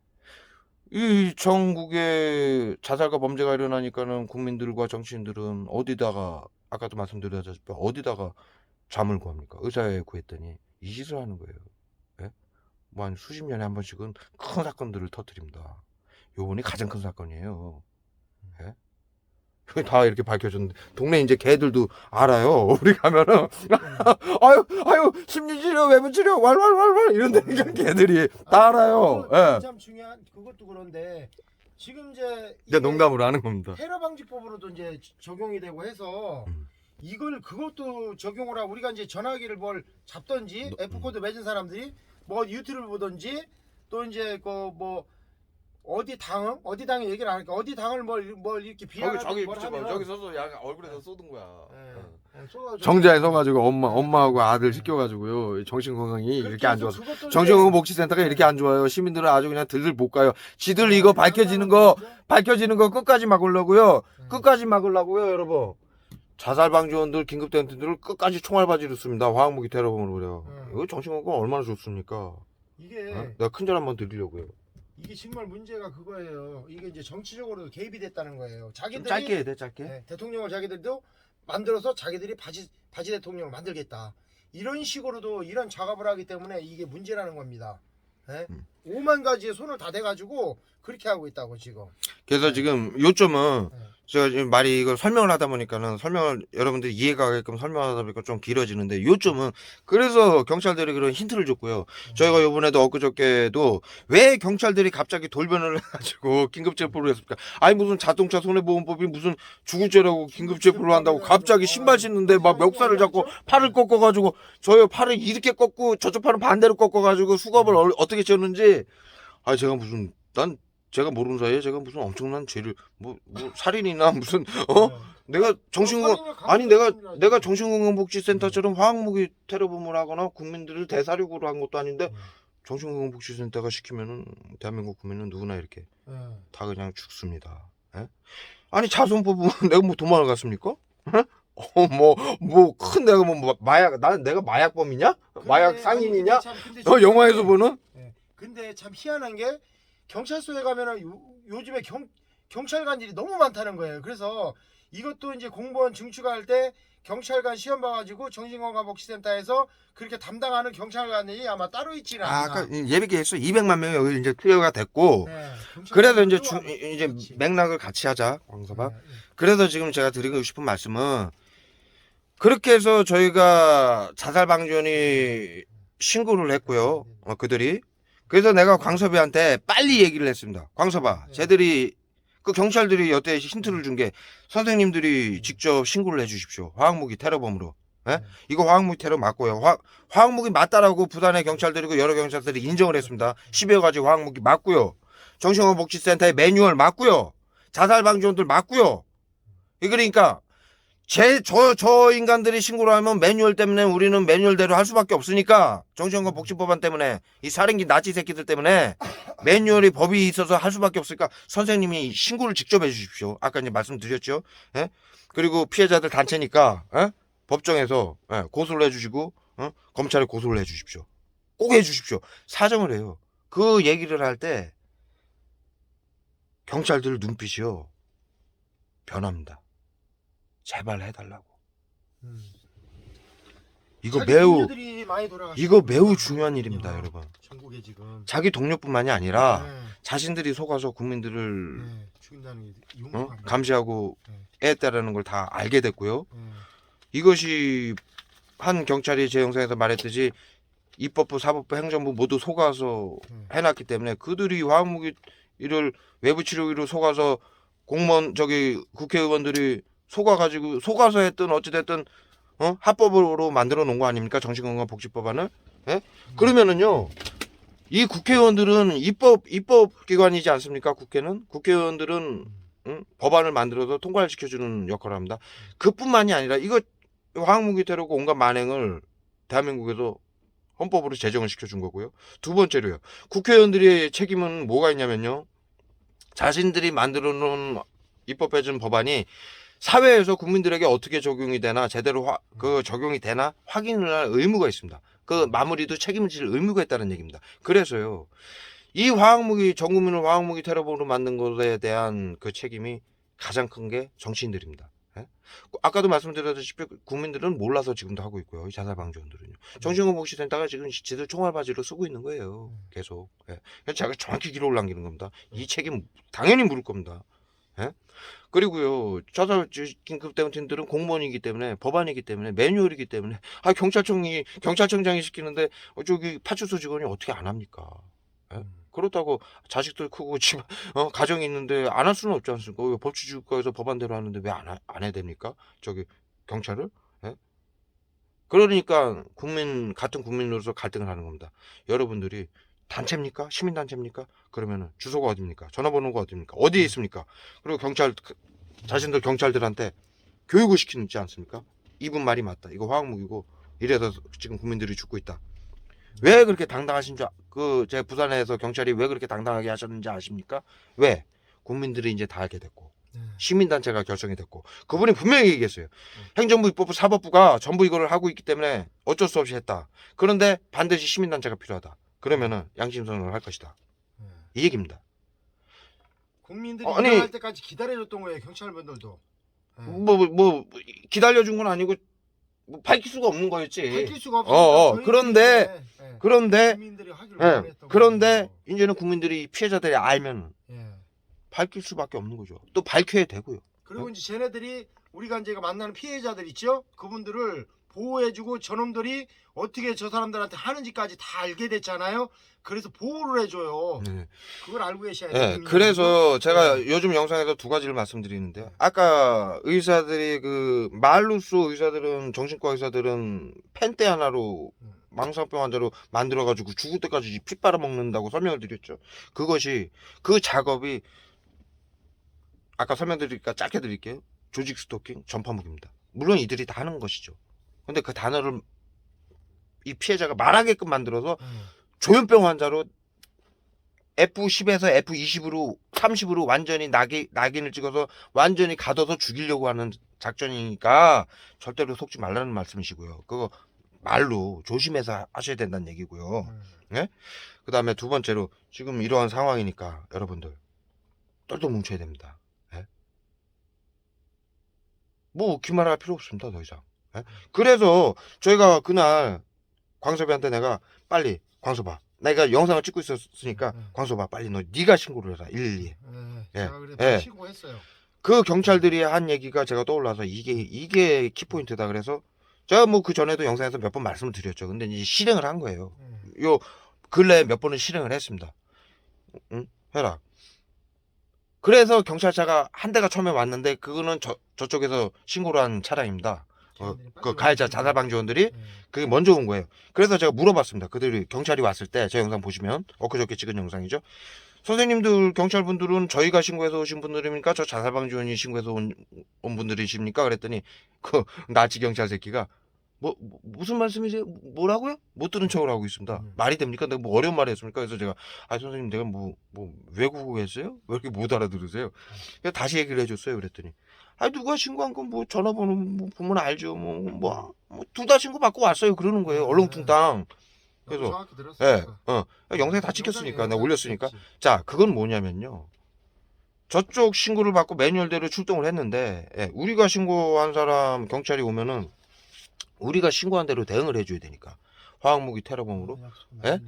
[SPEAKER 3] 이 전국에 자살과 범죄가 일어나니까는 국민들과 정치인들은 어디다가 아까도 말씀드렸다시피 어디다가 잠을 구합니까? 의사회에 구했더니 이 짓을 하는 거예요. 예? 뭐 한 수십 년에 한 번씩은 큰 사건들을 터뜨립니다. 요번이 가장 큰 사건이에요. 예? 다 이렇게 밝혀졌는데 동네 이제 개들도 알아요. 우리 가면은 아유 심리치료 외부치료 왈왈왈왈 이런데 그냥 개들이 다 알아요. 예.
[SPEAKER 1] 참 중요한 그것도 그런데 지금 이제
[SPEAKER 3] 이제 농담으로 하는 겁니다.
[SPEAKER 1] 테러 방지법으로도 이제 적용이 되고 해서 이걸 그것도 적용을 하고 우리가 이제 전화기를 뭘 잡던지 F코드 맺은 사람들이 뭐 유튜브를 보던지 또 이제 그 뭐 어디 당을 얘기를 안 하니까 어디 당을 뭘 이렇게 비하하는
[SPEAKER 3] 저기
[SPEAKER 1] 뭘
[SPEAKER 3] 붙여봐.
[SPEAKER 1] 하면
[SPEAKER 3] 저기 서서 야 얼굴에서 쏟은 거야.
[SPEAKER 1] 쏘아줘.
[SPEAKER 3] 정자에 서가지고 엄마하고 아들 시켜가지고요. 정신건강이 이렇게 안 좋아서 정신건강 복지센터가 이렇게 안 좋아요. 시민들은 아주 그냥 들들 못 가요. 지들 이거 밝혀지는 거 끝까지 막으려고요. 끝까지 막으려고요, 여러분. 자살방지원들 긴급대응팀들을 끝까지 총알바지로 씁니다. 화학무기 테러범으로 그래요. 이거 정신건강 얼마나 좋습니까?
[SPEAKER 1] 이게
[SPEAKER 3] 내가 큰절 한번 드리려고요.
[SPEAKER 1] 이게 정말 문제가 그거예요. 이게 이제 정치적으로 개입이 됐다는 거예요. 자기들이
[SPEAKER 3] 짧게 해야 돼, 짧게.
[SPEAKER 1] 네, 대통령을 자기들도 만들어서 자기들이 바지 대통령을 만들겠다. 이런 식으로도 이런 작업을 하기 때문에 이게 문제라는 겁니다. 네? 5만 가지에 손을 다 대가지고 그렇게 하고 있다고 지금.
[SPEAKER 3] 그래서 지금 요점은 제가 지금 말이 이걸 설명을 하다 보니까는 설명을 여러분들이 이해가 가게끔 설명하다 보니까 좀 길어지는데 요점은 그래서 경찰들이 그런 힌트를 줬고요. 저희가 요번에도 엊그저께도 왜 경찰들이 갑자기 돌변을 해가지고 긴급체포를 했습니까? 아니 무슨 자동차 손해보험법이 무슨 주구죄라고 긴급체포를 한다고 갑자기 신발 신는데 막 멱살을 잡고 팔을 꺾어가지고 저희 팔을 이렇게 꺾고 저쪽 팔은 반대로 꺾어가지고 수갑을 어떻게 쳤는지 제가 모르는 사이에 제가 무슨 엄청난 죄를 뭐 살인이나 무슨 내가 내가 정신건강복지센터처럼 화학무기 테러범을 하거나 국민들을 대사력으로 한 것도 아닌데 정신건강복지센터가 시키면은 대한민국 국민은 누구나 이렇게 다 그냥 죽습니다. 예? 아니 자손법은 내가 뭐 도망을 갔습니까? 큰 내가 내가 마약범이냐? 마약 상인이냐? 영화에서 보는?
[SPEAKER 1] 근데 참 희한한 게 경찰서에 가면은 요즘에 경찰관들이 너무 많다는 거예요. 그래서 이것도 이제 공무원 증축할 때 경찰관 시험 봐가지고 정신건강복지센터에서 그렇게 담당하는 경찰관이 아마 따로 있지는 않나.
[SPEAKER 3] 아까 예비계 했어. 200만 명이 여기 이제 투여가 됐고. 그래서 이제 맥락을 같이 하자, 광서봐. 그래서 지금 제가 드리고 싶은 말씀은 그렇게 해서 저희가 자살방지원이 신고를 했고요. 그들이. 그래서 내가 광섭이한테 빨리 얘기를 했습니다. 광섭아, 쟤들이 그 경찰들이 여태 힌트를 준 게 선생님들이 직접 신고를 해주십시오. 화학무기 테러범으로. 예? 이거 화학무기 테러 맞고요. 화학무기 맞다라고 부산의 경찰들이고 여러 경찰들이 인정을 했습니다. 10여 가지 화학무기 맞고요. 정신건강복지센터의 매뉴얼 맞고요. 자살방지원들 맞고요. 그러니까 저 인간들이 신고를 하면 매뉴얼 때문에 우리는 매뉴얼대로 할 수밖에 없으니까 정신건강복지법안 때문에 이 살인기 나치 새끼들 때문에 매뉴얼이 법이 있어서 할 수밖에 없으니까 선생님이 신고를 직접 해주십시오. 아까 이제 말씀드렸죠. 예? 그리고 피해자들 단체니까 예? 법정에서 예, 고소를 해주시고 검찰에 고소를 해주십시오. 꼭 해주십시오. 사정을 해요. 그 얘기를 할 때 경찰들 눈빛이요 변합니다. 제발 해달라고. 이거
[SPEAKER 1] 자기
[SPEAKER 3] 매우
[SPEAKER 1] 동료들이 많이 돌아가시고
[SPEAKER 3] 이거 매우 중요한 일입니다, 여러분.
[SPEAKER 1] 전국에 지금
[SPEAKER 3] 자기 동료뿐만이 아니라
[SPEAKER 1] 네,
[SPEAKER 3] 자신들이 속아서 국민들을
[SPEAKER 1] 네, 죽인다는 게 용서합니다.
[SPEAKER 3] 감시하고 애했다라는 걸 다 알게 됐고요.
[SPEAKER 1] 네.
[SPEAKER 3] 이것이 한 경찰이 제 영상에서 말했듯이 입법부, 사법부, 행정부 모두 속아서 해놨기 때문에 그들이 화학무기를 외부 치료기로 속아서 공무원 국회의원들이 속아서 했든 어찌됐든 합법으로 만들어 놓은 거 아닙니까? 정신건강복지법안을. 예? 그러면은요 이 국회의원들은 입법기관이지 않습니까? 국회의원들은 법안을 만들어서 통과를 시켜주는 역할을 합니다. 그뿐만이 아니라 이거 화학무기 테러고 온갖 만행을 대한민국에서 헌법으로 제정을 시켜준 거고요. 두 번째로요. 국회의원들의 책임은 뭐가 있냐면요. 자신들이 만들어 놓은 입법해준 법안이 사회에서 국민들에게 어떻게 적용이 되나 제대로 그 적용이 되나 확인을 할 의무가 있습니다. 그 마무리도 책임을 질 의무가 있다는 얘기입니다. 그래서요. 이 전 국민을 화학무기 테러범으로 만든 것에 대한 그 책임이 가장 큰 게 정치인들입니다. 예? 아까도 말씀드렸다시피 국민들은 몰라서 지금도 하고 있고요. 이 자살방지원들은요. 정신건강복지센터가 지금 지들 총알바지로 쓰고 있는 거예요. 계속. 예. 그래서 제가 정확히 기록을 남기는 겁니다. 이 책임 당연히 물을 겁니다. 예? 그리고요, 자살 긴급 대응팀들은 공무원이기 때문에 법안이기 때문에 매뉴얼이기 때문에 경찰청장이 시키는데 저기 파출소 직원이 어떻게 안 합니까? 예? 그렇다고 자식들 크고 집 가정이 있는데 안 할 수는 없지 않습니까? 왜 법치주의국가에서 법안대로 하는데 왜 안 해야 됩니까? 저기 경찰을? 예? 그러니까 같은 국민으로서 갈등을 하는 겁니다. 여러분들이 단체입니까? 시민단체입니까? 그러면은 주소가 어디입니까? 전화번호가 어디입니까? 어디에 있습니까? 그리고 자신들 경찰들한테 교육을 시키지 않습니까? 이분 말이 맞다. 이거 화학무기고 이래서 지금 국민들이 죽고 있다. 왜 그렇게 당당하신 제 부산에서 경찰이 왜 그렇게 당당하게 하셨는지 아십니까? 왜? 국민들이 이제 다 알게 됐고 시민단체가 결성이 됐고 그분이 분명히 얘기했어요. 행정부, 입법부, 사법부가 전부 이거를 하고 있기 때문에 어쩔 수 없이 했다. 그런데 반드시 시민단체가 필요하다. 그러면은 양심선언을 할 것이다. 이 얘기입니다.
[SPEAKER 1] 국민들이 일어날 때까지 기다려줬던 거예요. 경찰분들도.
[SPEAKER 3] 기다려준 건 아니고 밝힐 수가 없는 거였지.
[SPEAKER 1] 밝힐 수가 없으니까
[SPEAKER 3] 그런데
[SPEAKER 1] 국민들이 하기를 원했던
[SPEAKER 3] 그런데
[SPEAKER 1] 거예요.
[SPEAKER 3] 이제는 국민들이 피해자들이 알면 밝힐 수밖에 없는 거죠. 또 밝혀야 되고요.
[SPEAKER 1] 그리고 이제 쟤네들이 우리가 이제 만나는 피해자들 있죠? 그분들을 보호해주고 저놈들이 어떻게 저 사람들한테 하는지까지 다 알게 됐잖아요. 그래서 보호를 해줘요. 그걸 알고 계셔야 돼요.
[SPEAKER 3] 그래서 제가 요즘 영상에서 두 가지를 말씀드리는데요. 아까 의사들이 말루스 의사들은 정신과 의사들은 펜대 하나로 망상병 환자로 만들어가지고 죽을 때까지 피 빨아먹는다고 설명을 드렸죠. 그 작업이 아까 설명드리니까 짧게 드릴게요. 조직 스토킹, 전파무기입니다. 물론 이들이 다 하는 것이죠. 근데 그 단어를 이 피해자가 말하게끔 만들어서 조현병 환자로 F10에서 F20으로 30으로 완전히 낙인을 찍어서 완전히 가둬서 죽이려고 하는 작전이니까 절대로 속지 말라는 말씀이시고요. 그거 말로 조심해서 하셔야 된다는 얘기고요. 예? 그 다음에 두 번째로 지금 이러한 상황이니까 여러분들 똘똘 뭉쳐야 됩니다. 예? 기말할 필요 없습니다. 더 이상. 예? 그래서 저희가 그날 광섭이한테 내가 빨리 광섭아 내가 영상을 찍고 있었으니까 광섭아 빨리 네가 신고를 해라 112에.
[SPEAKER 1] 제가 그래 신고했어요.
[SPEAKER 3] 그 경찰들이 한 얘기가 제가 떠올라서 이게 키포인트다. 그래서 제가 그 전에도 영상에서 몇 번 말씀을 드렸죠. 근데 이제 실행을 한 거예요. 요 근래에 몇 번은 실행을 했습니다. 응? 해라. 그래서 경찰차가 한 대가 처음에 왔는데 그거는 저쪽에서 신고를 한 차량입니다.
[SPEAKER 1] 걔네들이 빨리
[SPEAKER 3] 그 가해자
[SPEAKER 1] 와가지고.
[SPEAKER 3] 자살방지원들이
[SPEAKER 1] 네.
[SPEAKER 3] 그게 먼저 온 거예요. 그래서 제가 물어봤습니다. 그들이 경찰이 왔을 때 제 영상 보시면 엊그저께 찍은 영상이죠. 선생님들 경찰분들은 저희가 신고해서 오신 분들입니까? 저 자살방지원이 신고해서 온 분들이십니까? 그랬더니 그 나치 경찰 새끼가 무슨 말씀이세요? 뭐라고요? 못 들은 척을 하고 있습니다. 말이 됩니까? 내가 뭐 어려운 말을 했습니까? 그래서 제가 선생님 내가 뭐 외국어 했어요? 왜 이렇게 못 알아들으세요? 그래서 다시 얘기를 해줬어요. 그랬더니 누가 신고한 건 뭐 전화번호 뭐 보면 알죠. 둘 다 신고 받고 왔어요. 그러는 거예요. 얼렁뚱땅.
[SPEAKER 1] 너무
[SPEAKER 3] 그래서
[SPEAKER 1] 정확히 들었으니까.
[SPEAKER 3] 영상에 다 찍혔으니까
[SPEAKER 1] 영상에
[SPEAKER 3] 내가 올렸으니까.
[SPEAKER 1] 찍혔지.
[SPEAKER 3] 자, 그건 뭐냐면요. 저쪽 신고를 받고 매뉴얼대로 출동을 했는데 우리가 신고한 사람 경찰이 오면은 우리가 신고한 대로 대응을 해줘야 되니까 화학무기 테러범으로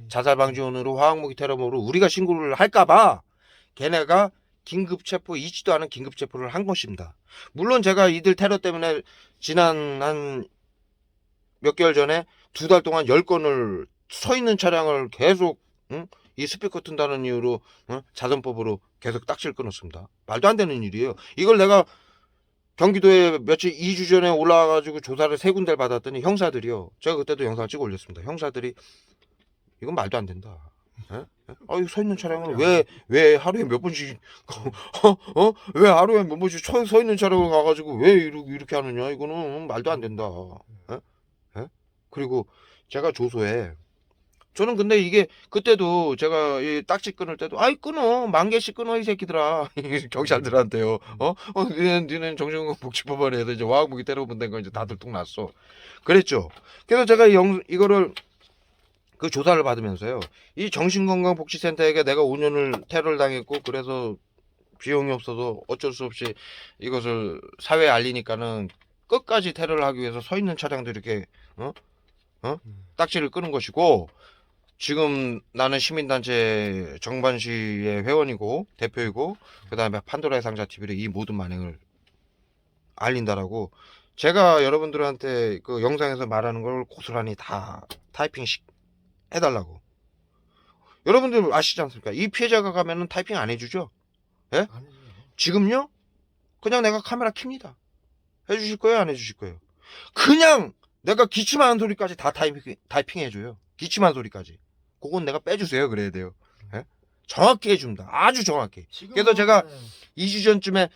[SPEAKER 3] 자살방지원으로 화학무기 테러범으로 우리가 신고를 할까봐 걔네가 긴급체포 있지도 않은 긴급체포를 한 것입니다. 물론 제가 이들 테러 때문에 지난 한 몇 개월 전에 2달 동안 10건을 서 있는 차량을 계속 이 스피커 튼다는 이유로 자선법으로 계속 딱지를 끊었습니다. 말도 안 되는 일이에요. 이걸 내가 경기도에 2주 전에 올라와가지고 조사를 3군데를 받았더니 형사들이요. 제가 그때도 영상을 찍어 올렸습니다. 형사들이 이건 말도 안 된다. 이거 서 있는 차량을 왜 하루에 몇 번씩 왜 하루에 몇 번씩 서 있는 차량을 가가지고 왜 이렇게 하느냐? 이거는 말도 안 된다. 그리고 제가 조소에 저는 근데 이게 그때도 제가 이 딱지 끊을 때도 끊어 10,000개씩 끊어 이 새끼들아 경찰들한테요. 니는 정신건강복지법원에 해서 이제 화학무기 테러범 된 거 이제 다 들통났어. 그랬죠. 그래서 제가 이거를 그 조사를 받으면서요. 이 정신건강복지센터에게 내가 5년을 테러를 당했고 그래서 비용이 없어서 어쩔 수 없이 이것을 사회에 알리니까는 끝까지 테러를 하기 위해서 서 있는 차량도 이렇게 딱지를 끄는 것이고 지금 나는 시민단체 정반시의 회원이고 대표이고 그 다음에 판도라의 상자 TV를 이 모든 만행을 알린다라고 제가 여러분들한테 그 영상에서 말하는 걸 고스란히 다 타이핑식 해달라고. 여러분들 아시지 않습니까? 이 피해자가 가면은 타이핑 안 해주죠? 예? 지금요? 그냥 내가 카메라 킵니다. 해주실 거예요? 안 해주실 거예요? 그냥 내가 기침하는 소리까지 다 타이핑 해줘요. 기침하는 소리까지. 그건 내가 빼주세요. 그래야 돼요. 예? 정확히 해줍니다. 아주 정확히. 그래서 제가 2주 전쯤에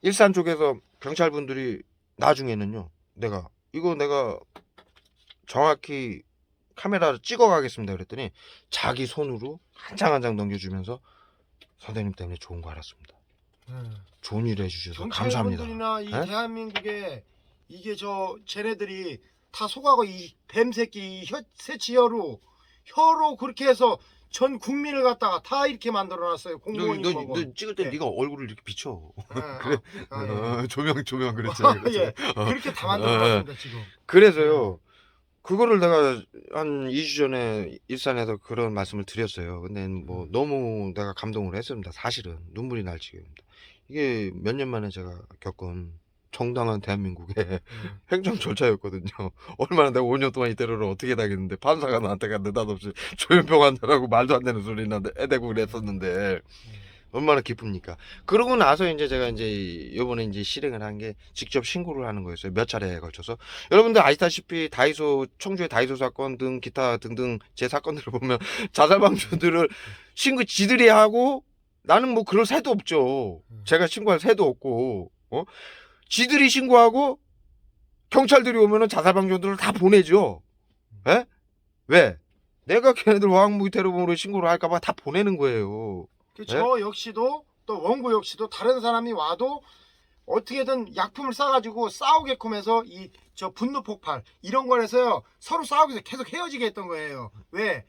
[SPEAKER 3] 일산 쪽에서 경찰분들이 나중에는요. 내가 정확히 카메라를 찍어 가겠습니다. 그랬더니 자기 손으로 한 장 한 장 넘겨주면서 선생님 때문에 좋은 거 알았습니다. 좋은 일 해주셔서 감사합니다.
[SPEAKER 1] 경찰분들이나 이
[SPEAKER 3] 예?
[SPEAKER 1] 대한민국에 이게 쟤네들이 다 속하고 이 뱀새끼 새치혀로 그렇게 해서 전 국민을 갖다가 다 이렇게 만들어놨어요. 공무원이
[SPEAKER 3] 너 찍을 때 네가 얼굴을 이렇게 비춰.
[SPEAKER 1] 그래.
[SPEAKER 3] 조명 그랬지.
[SPEAKER 1] 예. 그렇게 다 만들어놨습니다 지금.
[SPEAKER 3] 그래서요. 그거를 내가 한 2주 전에 일산에서 그런 말씀을 드렸어요. 근데 뭐 너무 내가 감동을 했습니다. 사실은 눈물이 날 지경입니다. 이게 몇 년 만에 제가 겪은 정당한 대한민국의 행정 절차였거든요. 얼마나 내가 5년 동안 이 테러를 어떻게 당했는데 판사가 나한테가 느닷없이 조현병 한다라고 말도 안 되는 소리 나대고 그랬었는데 얼마나 기쁩니까? 그러고 나서 이제 제가 이제 요번에 이제 실행을 한 게 직접 신고를 하는 거였어요. 몇 차례에 걸쳐서. 여러분들 아시다시피 청주의 다이소 사건 등 기타 등등 제 사건들을 보면 자살방지원들을 지들이 하고 나는 뭐 그럴 새도 없죠. 제가 신고할 새도 없고, 지들이 신고하고 경찰들이 오면은 자살방지원들을 다 보내죠. 예? 왜? 내가 걔네들 화학무기 테러범으로 신고를 할까봐 다 보내는 거예요.
[SPEAKER 1] 저 역시도 또 원고 역시도 다른 사람이 와도 어떻게든 약품을 싸가지고 싸우게끔 해서 저 분노 폭발 이런 거에서요 서로 싸우기 위해서 계속 헤어지게 했던 거예요. 왜?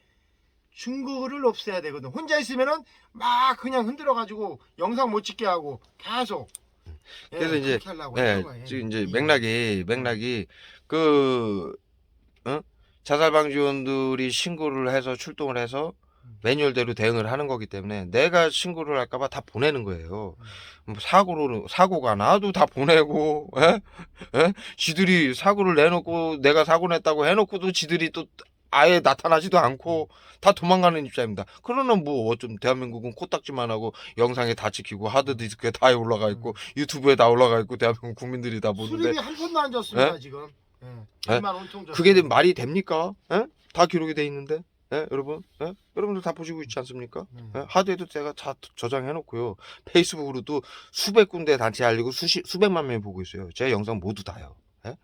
[SPEAKER 1] 증거를 없애야 되거든. 혼자 있으면은 막 그냥 흔들어가지고 영상 못 찍게 하고 계속.
[SPEAKER 3] 그래서 이제
[SPEAKER 1] 그렇게 하려고 했던 거예요.
[SPEAKER 3] 지금 이제 맥락이 자살방지원들이 신고를 해서 출동을 해서 매뉴얼대로 대응을 하는 거기 때문에 내가 신고를 할까봐 다 보내는 거예요. 뭐 사고가 나도 다 보내고, 지들이 사고를 내놓고 내가 사고 냈다고 해놓고도 지들이 또 아예 나타나지도 않고 다 도망가는 입장입니다. 그러나 뭐 어쩜 대한민국은 코딱지만 하고 영상에 다 찍히고 하드디스크에 다 올라가 있고 유튜브에 다 올라가 있고 대한민국 국민들이 다 보는데
[SPEAKER 1] 수립이 한 푼도 안 줬습니다 지금. 예. 일만 온통 줬어요.
[SPEAKER 3] 그게 말이 됩니까? 예? 다 기록이 돼 있는데, 예? 여러분, 예? 여러분들 다 보시고 있지 않습니까? 예? 하드에도 제가 다 저장해 놓고요. 페이스북으로도 수백 군데 단체 알리고 수백만 명이 보고 있어요. 제 영상 모두 다요. 예?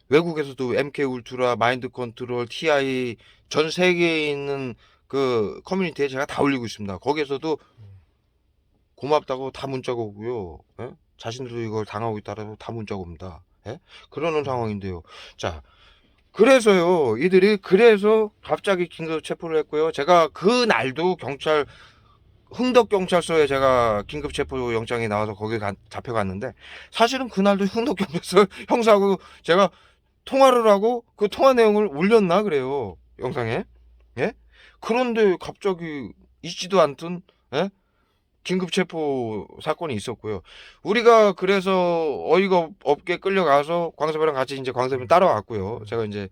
[SPEAKER 3] 외국에서도 MK 울트라, 마인드 컨트롤, TI 전 세계에 있는 그 커뮤니티에 제가 다 올리고 있습니다. 거기에서도 고맙다고 다 문자가 오고요. 예? 자신들도 이걸 당하고 있다라고 다 문자가 옵니다. 예? 그러는 상황인데요. 자, 그래서요, 이들이 그래서 갑자기 긴급 체포를 했고요. 제가 그 날도 경찰 흥덕경찰서에 제가 긴급 체포 영장이 나와서 거기 잡혀갔는데, 사실은 그날도 흥덕경찰서 형사하고 제가 통화를 하고 그 통화 내용을 올렸나 그래요, 영상에. 예? 그런데 갑자기 있지도 않던, 예? 긴급 체포 사건이 있었고요. 우리가 그래서 어이가 없게 끌려가서 광섭이랑 같이 이제 광섭이 따라왔고요. 제가 이제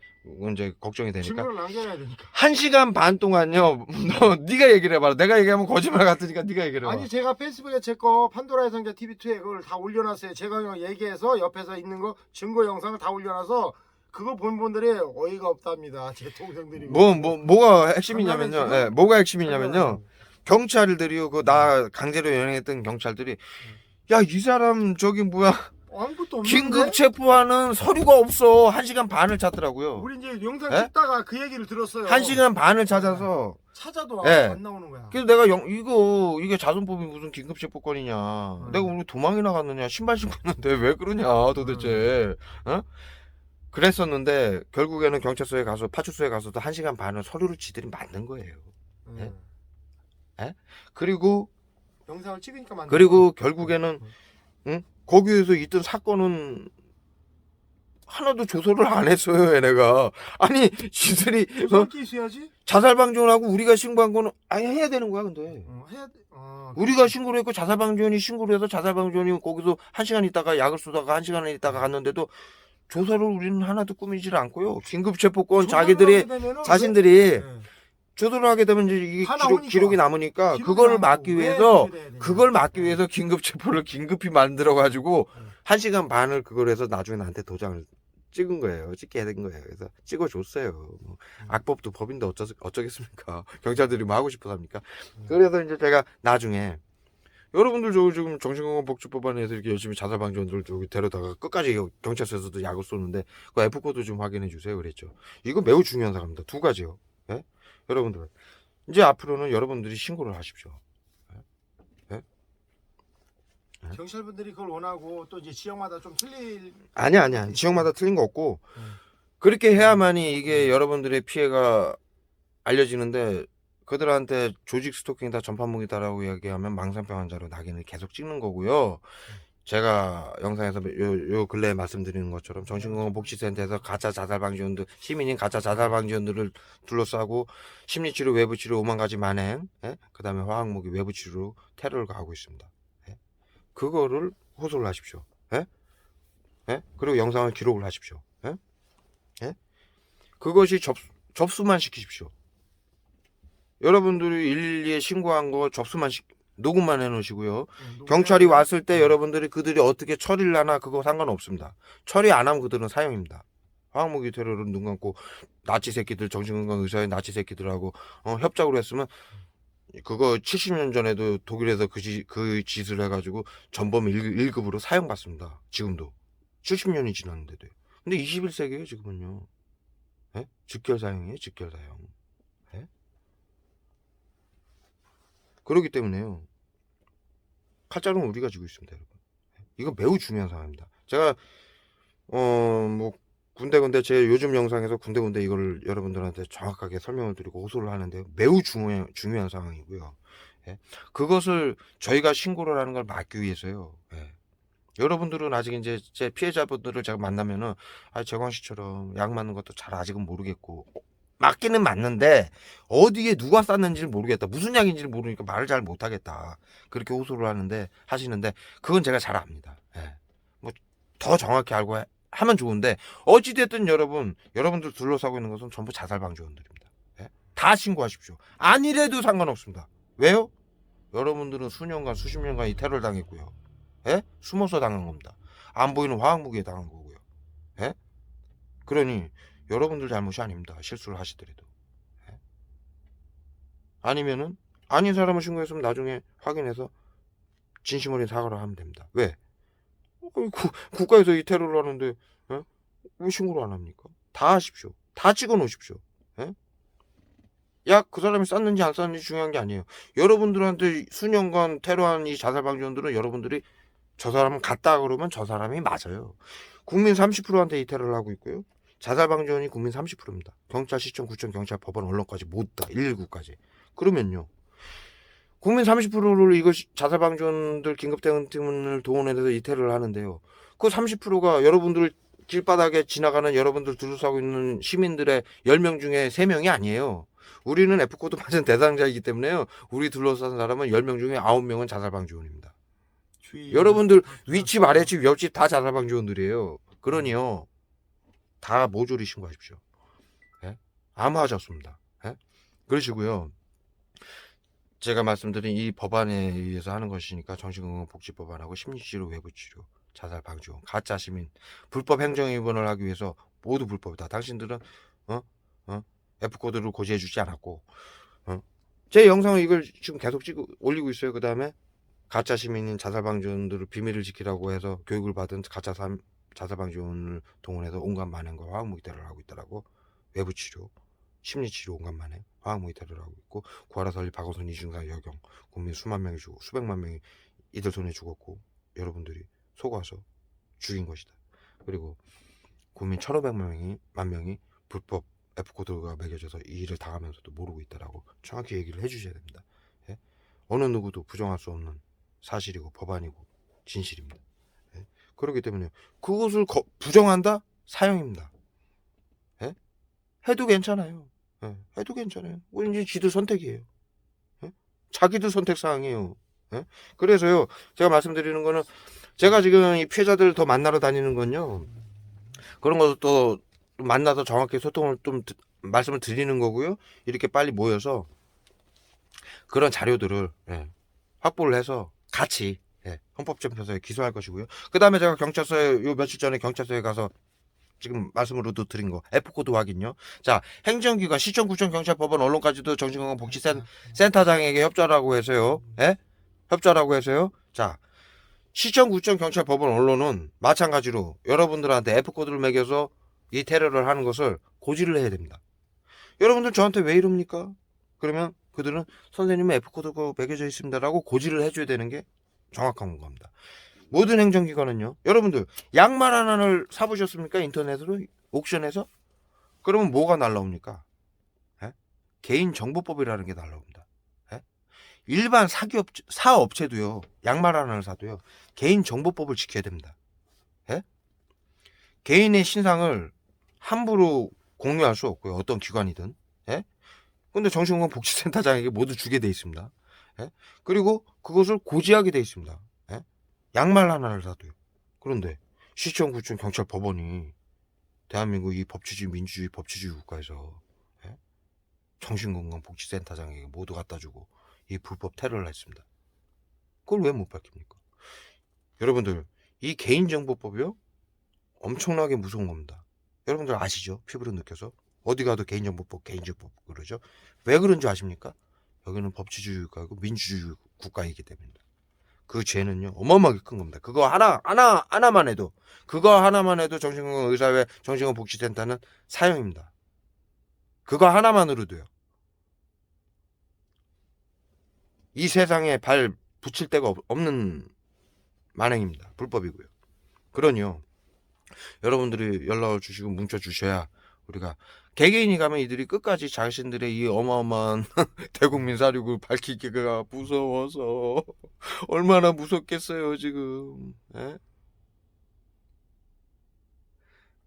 [SPEAKER 3] 걱정이 되니까
[SPEAKER 1] 증거를 남겨놔야 되니까.
[SPEAKER 3] 1시간 반 동안요. 너 네가 얘기를 해봐라. 내가 얘기하면 거짓말 같으니까 네가 얘기를 해봐.
[SPEAKER 1] 아니 제가 페이스북에 제 거 판도라의 성자 TV2에 그걸 다 올려놨어요. 제가 얘기해서 옆에서 있는 거 증거 영상을 다 올려놔서 그거 본 분들이 어이가 없답니다. 제 동생들이.
[SPEAKER 3] 뭐가 핵심이냐면요.
[SPEAKER 1] 장난이지?
[SPEAKER 3] 예, 뭐가 핵심이냐면요. 경찰들이요. 그 나 강제로 연행했던 경찰들이 야, 이 사람 저기 뭐야?
[SPEAKER 1] 아무것도 없는데.
[SPEAKER 3] 긴급 체포하는 서류가 없어. 1시간 반을 찾더라고요.
[SPEAKER 1] 우리 이제 영상
[SPEAKER 3] 예?
[SPEAKER 1] 찍다가 그 얘기를 들었어요.
[SPEAKER 3] 1시간 반을 찾아서
[SPEAKER 1] 찾아도
[SPEAKER 3] 예.
[SPEAKER 1] 안 나오는 거야.
[SPEAKER 3] 그래서 내가 이게 자선법이 무슨 긴급체포권이냐. 내가 오늘 도망이 나갔느냐. 신발 신고 있는데 왜 그러냐 도대체. 어? 그랬었는데 결국에는 경찰서에 가서 파출소에 가서도 1시간 반을 서류를 지들이 만든 거예요. 예? 예? 그리고
[SPEAKER 1] 영상을 찍으니까 만든
[SPEAKER 3] 그리고 결국에는 거기에서 있던 사건은 하나도 조사를 안 했어요, 얘네가. 아니, 지들이
[SPEAKER 1] 조사기 있어야지.
[SPEAKER 3] 자살방지원하고 우리가 신고한 거는 아예 해야 되는 거야, 근데.
[SPEAKER 1] 해야 돼.
[SPEAKER 3] 우리가 신고를 했고 자살방지원이 신고를 해서 자살방지원이 거기서 1시간 있다가 약을 쏘다가 1시간 있다가 갔는데도 조사를 우리는 하나도 꾸미질 않고요. 긴급체포권 자기들이 자신들이 조사를 하게 되면 이제 이게 기록이 남으니까 그걸 막기 위해서 긴급체포를 긴급히 만들어 가지고 1시간 반을 그걸 해서 나중에 나한테 도장을 찍은 거예요. 찍게 된 거예요. 그래서 찍어줬어요. 뭐 악법도 법인데 어쩌겠습니까? 경찰들이 뭐 하고 싶어서 합니까? 그래서 이제 제가 나중에 여러분들 저 지금 정신건강복지법안에서 이렇게 열심히 자살방지원들 저기 데려다가 끝까지 경찰서에서도 약을 쏘는데 그 F코드 좀 확인해 주세요. 그랬죠. 이거 매우 중요한 사람입니다. 두 가지요. 예? 여러분들 이제 앞으로는 여러분들이 신고를 하십시오. 예?
[SPEAKER 1] 경찰분들이 그걸 원하고 또 이제 지역마다 좀 틀릴.
[SPEAKER 3] 아니야. 지역마다 틀린 거 없고 그렇게 해야만이 이게 여러분들의 피해가 알려지는데 그들한테 조직 스토킹이다 전파무기다라고 이야기하면 망상병 환자로 낙인을 계속 찍는 거고요. 제가 영상에서 요 근래에 말씀드리는 것처럼 정신건강복지센터에서 가짜 자살방지원들 시민인 가짜 자살방지원들을 둘러싸고 심리치료 외부치료 5만 가지 만행 그 다음에 화학무기 외부치료로 테러를 가하고 있습니다. 예? 그거를 호소를 하십시오. 예? 예? 그리고 영상을 기록을 하십시오. 예? 예? 그것이 접수만 시키십시오. 여러분들이 112에 신고한 거 접수만 녹음만 해놓으시고요. 경찰이 왔을 때 여러분들이 그들이 어떻게 처리를 하나 그거 상관없습니다. 처리 안 하면 그들은 사형입니다. 화학무기 테러를 눈 감고 나치 새끼들 정신건강 의사의 나치 새끼들하고 협작으로 했으면 그거 70년 전에도 독일에서 그 짓을 해가지고 전범 1급으로 사형받습니다. 지금도 70년이 지났는데도. 근데 21세기에요 지금은요. 예? 직결사형이에요 직결사형. 그렇기 때문에요. 칼자루는 우리가 쥐고 있습니다, 여러분. 이거 매우 중요한 상황입니다. 제가 뭐 군데군데 제 요즘 영상에서 군데군데 이거를 여러분들한테 정확하게 설명을 드리고 호소를 하는데 매우 중요한 상황이고요. 예? 그것을 저희가 신고를 하는 걸 막기 위해서요. 예. 여러분들은 아직 이제 제 피해자분들을 제가 만나면은 재광 씨처럼 약 맞는 것도 잘 아직은 모르겠고. 맞기는 맞는데 어디에 누가 쌌는지를 모르겠다. 무슨 약인지를 모르니까 말을 잘 못하겠다. 그렇게 호소를 하시는데 그건 제가 잘 압니다. 예. 뭐 더 정확히 알고 하면 좋은데 어찌됐든 여러분들 둘러싸고 있는 것은 전부 자살방지원들입니다. 예? 다 신고하십시오. 아니래도 상관없습니다. 왜요? 여러분들은 수년간 수십 년간 이 테러를 당했고요. 예? 숨어서 당한 겁니다. 안 보이는 화학무기에 당한 거고요. 예? 그러니 여러분들 잘못이 아닙니다. 실수를 하시더라도. 예? 아니면은 아닌 사람을 신고했으면 나중에 확인해서 진심 어린 사과를 하면 됩니다. 왜? 국가에서 이 테러를 하는데 예? 왜 신고를 안 합니까? 다 하십시오. 다 찍어 놓으십시오. 예? 약 그 사람이 쐈는지 안 쐈는지 중요한 게 아니에요. 여러분들한테 수년간 테러한 이 자살방지원들은 여러분들이 저 사람은 갔다 그러면 저 사람이 맞아요. 국민 30%한테 이 테러를 하고 있고요. 자살방지원이 국민 30%입니다. 경찰, 시청, 구청, 경찰, 법원, 언론까지 모두 다 119까지. 그러면요. 국민 30%를 이거 자살방지원들 긴급대응팀을 동원해서 이 테러를 하는데요. 그 30%가 여러분들 길바닥에 지나가는 여러분들 둘러싸고 있는 시민들의 10명 중에 3명이 아니에요. 우리는 F코드 맞은 대상자이기 때문에요. 우리 둘러싼 사람은 10명 중에 9명은 자살방지원입니다. 여러분들 윗집, 아랫집, 옆집 다 자살방지원들이에요. 그러니요. 다 모조리 신고하십시오. 예? 아무 하지 없습니다. 예? 그러시고요. 제가 말씀드린 이 법안에 의해서 하는 것이니까 정신건강복지법안하고 심리치료, 외부치료, 자살방지원, 가짜 시민, 불법 행정위반을 하기 위해서 모두 불법이다. 당신들은 F코드를 고지해주지 않았고 제 영상을 이걸 지금 계속 올리고 있어요. 그 다음에 가짜 시민인 자살방지원들을 비밀을 지키라고 해서 교육을 받은 가짜 자살방지원을 동원해서 온갖 만행과 화학무기 테러를 하고 있더라고. 외부치료, 심리치료 온갖 만행, 화학무기 테러를 하고 있고 구하라 설리 박원순 이중상 여경 국민 수만 명이 죽고 수백만 명이 이들 손에 죽었고 여러분들이 속아서 죽인 것이다. 그리고 국민 1,500만 명이 불법 F코드가 매겨져서 이 일을 당하면서도 모르고 있다라고 정확히 얘기를 해주셔야 됩니다. 예? 어느 누구도 부정할 수 없는 사실이고 법안이고 진실입니다. 예? 그렇기 때문에 그것을 부정한다? 사형입니다. 예? 해도 괜찮아요. 예? 해도 괜찮아요. 이제 지들 선택이에요. 예? 자기들 선택사항이에요. 예? 그래서요 제가 말씀드리는 거는 제가 지금 이 피해자들 더 만나러 다니는 건요 그런 것도 또 만나서 정확히 소통을 좀 말씀을 드리는 거고요. 이렇게 빨리 모여서 그런 자료들을 확보를 해서 같이 헌법재판소에 기소할 것이고요. 그 다음에 제가 경찰서에 요 며칠 전에 경찰서에 가서 지금 말씀으로도 드린 거 F코드 확인요. 자, 행정기관, 시청, 구청, 경찰, 법원, 언론까지도 정신건강복지센터장에게 협조라고 해서요. 협조라고 해서요. 자, 시청, 구청, 경찰, 법원, 언론은 마찬가지로 여러분들한테 F코드를 매겨서 이 테러를 하는 것을 고지를 해야 됩니다. 여러분들 저한테 왜 이럽니까? 그러면 그들은 선생님은 F코드가 매겨져 있습니다라고 고지를 해줘야 되는 게 정확한 겁니다. 모든 행정기관은요. 여러분들 양말 하나를 사보셨습니까? 인터넷으로 옥션에서? 그러면 뭐가 날라옵니까? 개인정보법이라는 게 날라옵니다. 일반 사업체도요. 양말 하나를 사도요. 개인정보법을 지켜야 됩니다. 개인의 신상을 함부로 공유할 수 없고요. 어떤 기관이든. 근데 정신건강복지센터장에게 모두 주게 돼 있습니다. 그리고 그것을 고지하게 돼 있습니다. 양말 하나를 사도요. 그런데 시청, 구청, 경찰, 법원이 대한민국 이 법치주의, 민주주의, 법치주의 국가에서 정신건강복지센터장에게 모두 갖다 주고 이 불법 테러를 했습니다. 그걸 왜 못 밝힙니까? 여러분들 이 개인정보법이요? 엄청나게 무서운 겁니다. 여러분들 아시죠? 피부로 느껴서 어디 가도 개인정보법 그러죠. 왜 그런 줄 아십니까? 여기는 법치주의 국가이고 민주주의 국가이기 때문입니다. 그 죄는요 어마어마하게 큰 겁니다. 그거 하나만 해도 정신건강의사회 정신건강복지센터는 사형입니다. 그거 하나만으로도요. 이 세상에 발 붙일 데가 없는 만행입니다. 불법이고요. 그러니요 여러분들이 연락을 주시고 문자 주셔야 우리가 개개인이 가면 이들이 끝까지 자신들의 이 어마어마한 대국민 사륙을 밝히기가 무서워서 얼마나 무섭겠어요 지금.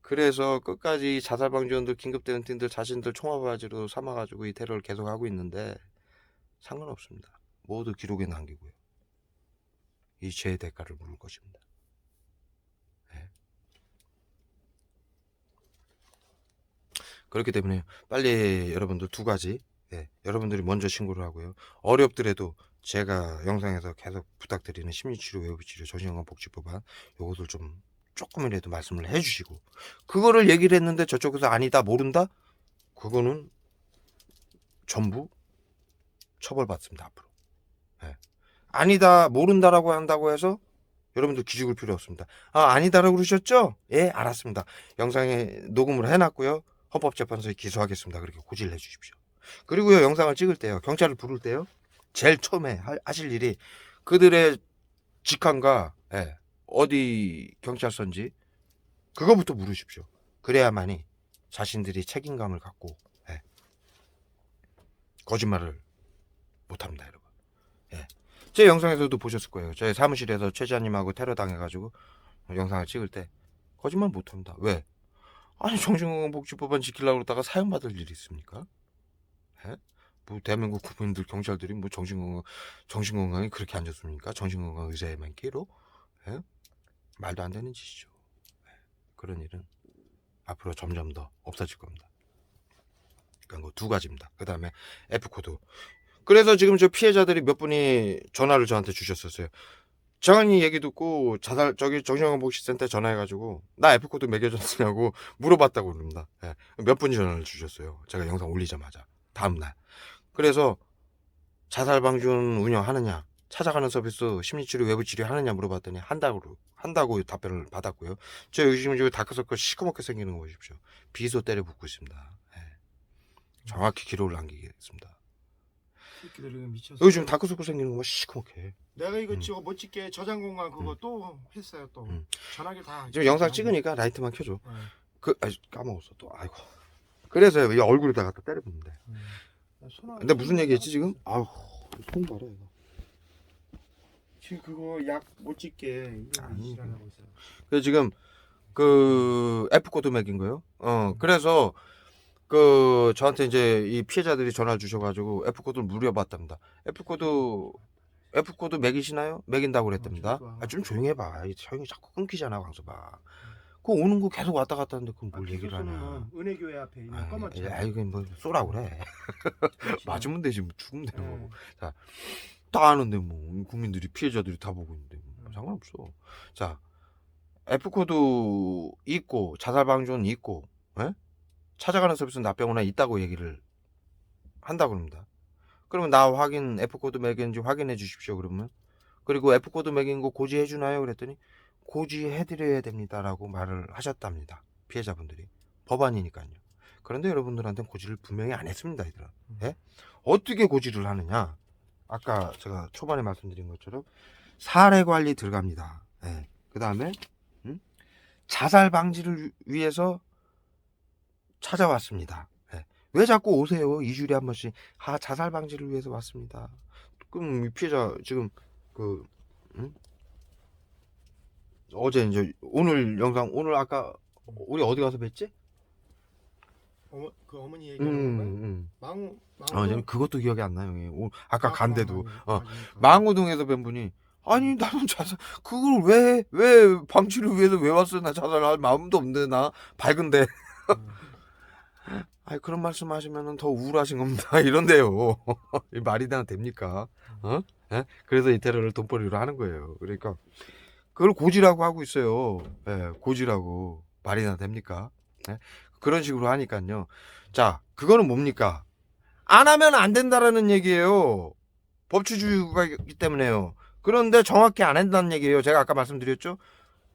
[SPEAKER 3] 그래서 끝까지 자살방지원들 긴급대응팀들 자신들 총알바지로 삼아가지고 이 테러를 계속하고 있는데 상관없습니다. 모두 기록에 남기고요. 이 죄의 대가를 물을 것입니다. 그렇기 때문에 빨리 여러분들 두 가지 여러분들이 먼저 신고를 하고요. 어렵더라도 제가 영상에서 계속 부탁드리는 심리치료, 외부치료, 정신건강복지법안 요것을 좀 조금이라도 말씀을 해주시고, 그거를 얘기를 했는데 저쪽에서 아니다, 모른다, 그거는 전부 처벌받습니다 앞으로. 예. 아니다, 모른다라고 한다고 해서 여러분들 기죽을 필요 없습니다. 아니다라고 그러셨죠? 예, 알았습니다. 영상에 녹음을 해놨고요, 헌법재판소에 기소하겠습니다. 그렇게 고지를 해주십시오. 그리고요, 영상을 찍을 때요, 경찰을 부를 때요, 제일 처음에 하실 일이 그들의 직함과, 예, 어디 경찰서인지 그거부터 물으십시오. 그래야만이 자신들이 책임감을 갖고, 예, 거짓말을 못합니다, 여러분. 예. 제 영상에서도 보셨을 거예요. 제 사무실에서 최지아님하고 테러 당해가지고 영상을 찍을 때 거짓말 못합니다. 왜? 아니, 정신건강복지법안 지키려고 그러다가 사형받을 일이 있습니까? 예? 뭐 대한민국 국민들, 경찰들이 뭐 정신건강이 그렇게 안 좋습니까? 정신건강 의사에만 끼로? 예? 말도 안 되는 짓이죠. 예. 그런 일은 앞으로 점점 더 없어질 겁니다. 그러니까 두 가지입니다. 그 다음에 F코드. 그래서 지금 저 피해자들이 몇 분이 전화를 저한테 주셨었어요. 정한이 얘기 듣고 저기 정신건강복지센터에 전화해가지고 나 F코드 매겨줬느냐고 물어봤다고 그럽니다. 예. 몇 분이 전화를 주셨어요. 제가 영상 올리자마자 다음날. 그래서 자살방지원 운영하느냐, 찾아가는 서비스 심리치료 외부치료 하느냐 물어봤더니 한다고 답변을 받았고요. 저 요즘 다크서클 시커멓게 생기는 거 보십시오. 비소 때려 붓고 있습니다. 예. 정확히 기록을 남기겠습니다.
[SPEAKER 1] 미쳤어.
[SPEAKER 3] 요즘 다크서클 생기는 거 시커멓게.
[SPEAKER 1] 내가 이거 저거 멋지게 저장 공간 그거 또 했어요 또. 전화기 다.
[SPEAKER 3] 지금 영상 찍으니까 라이트만 켜줘.
[SPEAKER 1] 네.
[SPEAKER 3] 까먹었어 또. 아이고. 그래서 이 얼굴에다 갖다 때려 붓는데. 근데 무슨 얘기했지 지금? 아우, 손 봐라 이거.
[SPEAKER 1] 지금 그거 약 못 찍게
[SPEAKER 3] 아니,
[SPEAKER 1] 하고 있어요.
[SPEAKER 3] 그래서 지금 그 F코드 맥인 거요. 그래서 그 저한테 이제 이 피해자들이 전화를 주셔가지고 F코드를 물어봤답니다. F코드 맥이시나요? 맥인다고 그랬답니다. 좀 조용히 해봐. 형이 자꾸 끊기잖아, 광수봐. 그거 오는 거 계속 왔다 갔다 하는데 그건 뭘 얘기를 하냐.
[SPEAKER 1] 은혜교회 앞에 있는 검은 차.
[SPEAKER 3] 이거 뭐 쏘라 그래. 맞으면 되지, 뭐 죽으면 되는
[SPEAKER 1] 네.
[SPEAKER 3] 거고. 자, 다 아는데 뭐 국민들이, 피해자들이 다 보고 있는데 뭐 상관없어. 자, F코드 있고 자살방지원 있고, 예? 찾아가는 서비스 납병원에 있다고 얘기를 한다고 합니다. 그러면 나 F코드 맥인지 확인해 주십시오. 그러면 그리고 F코드 맥인 거 고지해 주나요? 그랬더니 고지해 드려야 됩니다라고 말을 하셨답니다. 피해자분들이. 법안이니까요. 그런데 여러분들한테는 고지를 분명히 안 했습니다, 얘들아. 예? 어떻게 고지를 하느냐? 아까 제가 초반에 말씀드린 것처럼 사례 관리 들어갑니다. 예. 그 다음에 자살 방지를 위해서 찾아왔습니다. 예. 왜 자꾸 오세요? 2주일에 한 번씩. 자살 방지를 위해서 왔습니다. 그럼 이 피해자 지금 어제 이제 오늘 영상, 오늘 아까 우리 어디 가서 뵀지?
[SPEAKER 1] 그 어머니 얘기하는 건가요?
[SPEAKER 3] 지금 그것도 기억이 안 나요. 아까 간데도
[SPEAKER 1] 그러니까.
[SPEAKER 3] 망우동에서 뵌 분이, 아니 나는 자살, 그걸 왜 방치를 위해서 왜 왔어? 나 자살할 마음도 없는데, 나 밝은데. 아니, 그런 말씀하시면 더 우울하신 겁니다. 이런데요. 말이 됩니까? 예? 그래서 이 테러를 돈벌이로 하는 거예요. 그러니까 그걸 고지라고 하고 있어요. 예, 고지라고. 말이나 됩니까? 예? 그런 식으로 하니까요. 자, 그거는 뭡니까? 안 하면 안 된다라는 얘기예요. 법치주의가 있기 때문에요. 그런데 정확히 안 한다는 얘기예요. 제가 아까 말씀드렸죠?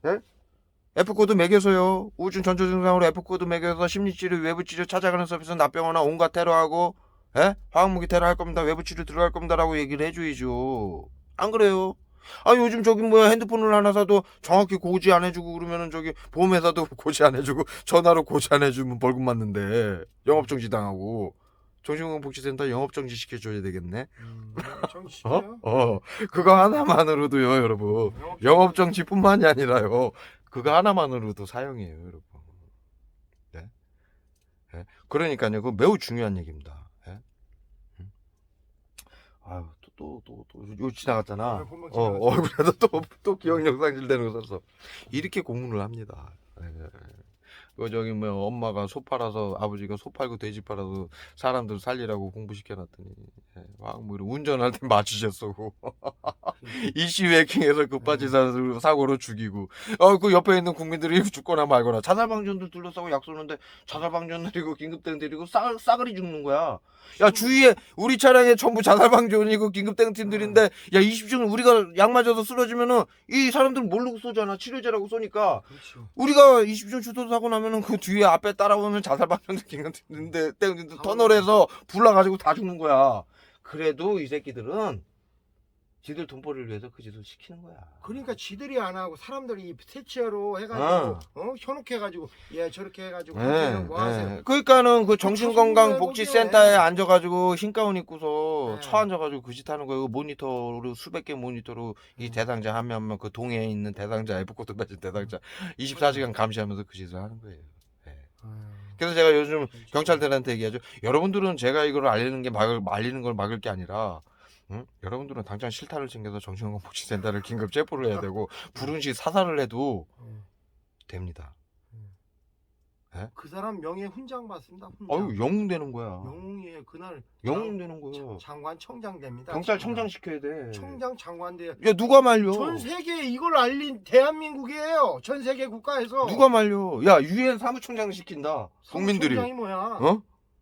[SPEAKER 3] 예? F코드 매겨서요. 우울증 전조 증상으로 F코드 매겨서 심리치료, 외부치료 찾아가는 서비스 납병원이나 온갖 테러하고, 예? 화학무기 테러 할 겁니다. 외부치료 들어갈 겁니다라고 얘기를 해줘야죠. 안 그래요? 요즘 저기 뭐야, 핸드폰을 하나 사도 정확히 고지 안 해주고 그러면은 저기 보험회사도 고지 안 해주고 전화로 고지 안 해주면 벌금 맞는데 영업정지 당하고. 정신건강복지센터 영업정지 시켜줘야 되겠네.
[SPEAKER 1] 정시켜요?
[SPEAKER 3] 그거 하나만으로도요, 여러분. 영업정지뿐만이 아니라요. 그거 하나만으로도 사형이에요, 여러분. 네? 네? 그러니까요, 그거 매우 중요한 얘기입니다. 네? 아유, 요 지나갔잖아. 얼굴에도 또 기억력 상실되는 거 써서. 이렇게 공문을 합니다. 네. 그 저기 뭐 엄마가 소 팔아서 아버지가 소 팔고 돼지 팔아서 사람들 살리라고 공부시켜놨더니 뭐 운전할 때 마취제 쏘고 이씨 해킹해서 급발진 사고로 죽이고 그 옆에 있는 국민들이 죽거나 말거나 자살방전들 둘러싸고 약 쏘는데 자살방전 내리고 긴급대응 내리고 싸그리 죽는 거야. 야 주위에 우리 차량에 전부 자살방전이고 긴급대응 팀들인데 야 20중 우리가 약 맞아서 쓰러지면은 이 사람들은 모르고 쏘잖아. 치료제라고 쏘니까
[SPEAKER 1] 그렇죠.
[SPEAKER 3] 우리가 20중 주도 사고 나면은 그 뒤에 앞에 따라오는 자살방전들 긴급대응인데 터널에서 불나가지고 다 죽는 거야. 그래도 이 새끼들은 지들 돈벌이를 위해서 그 짓을 시키는 거야.
[SPEAKER 1] 그러니까 지들이 안 하고 사람들이 세치어로 해가지고 현혹해가지고 저렇게 해가지고 그렇게 뭐 하세요?
[SPEAKER 3] 그러니까는 그 정신건강복지센터에
[SPEAKER 1] 자신의
[SPEAKER 3] 앉아가지고 흰 가운 입고서
[SPEAKER 1] 네.
[SPEAKER 3] 처앉아가지고 그 짓 하는 거예요. 모니터로 수백 개 모니터로 이 대상자 한 명 그 동해에 있는 대상자 F코드 받은 대상자 24시간 감시하면서 그 짓을 하는 거예요. 그래서 제가 요즘 경찰들한테 얘기하죠. 여러분들은 제가 이걸 알리는 걸 막을 게 아니라 여러분들은 당장 실타를 챙겨서 정신건강복지센터를 긴급 체포를 해야 되고 불운시 사살을 해도 됩니다.
[SPEAKER 1] 그 사람 명예 훈장 받습니다. 훈장.
[SPEAKER 3] 아유 영웅 되는 거야.
[SPEAKER 1] 영웅이에요. 그날
[SPEAKER 3] 영웅 되는 거야.
[SPEAKER 1] 장관 청장 됩니다.
[SPEAKER 3] 경찰청장 시켜야 돼.
[SPEAKER 1] 청장 장관 돼요.
[SPEAKER 3] 야 누가 말려?
[SPEAKER 1] 전 세계에 이걸 알린 대한민국이에요. 전 세계 국가에서.
[SPEAKER 3] 누가 말려? 야 유엔 사무총장 시킨다. 국민들이.
[SPEAKER 1] 청장이 뭐야?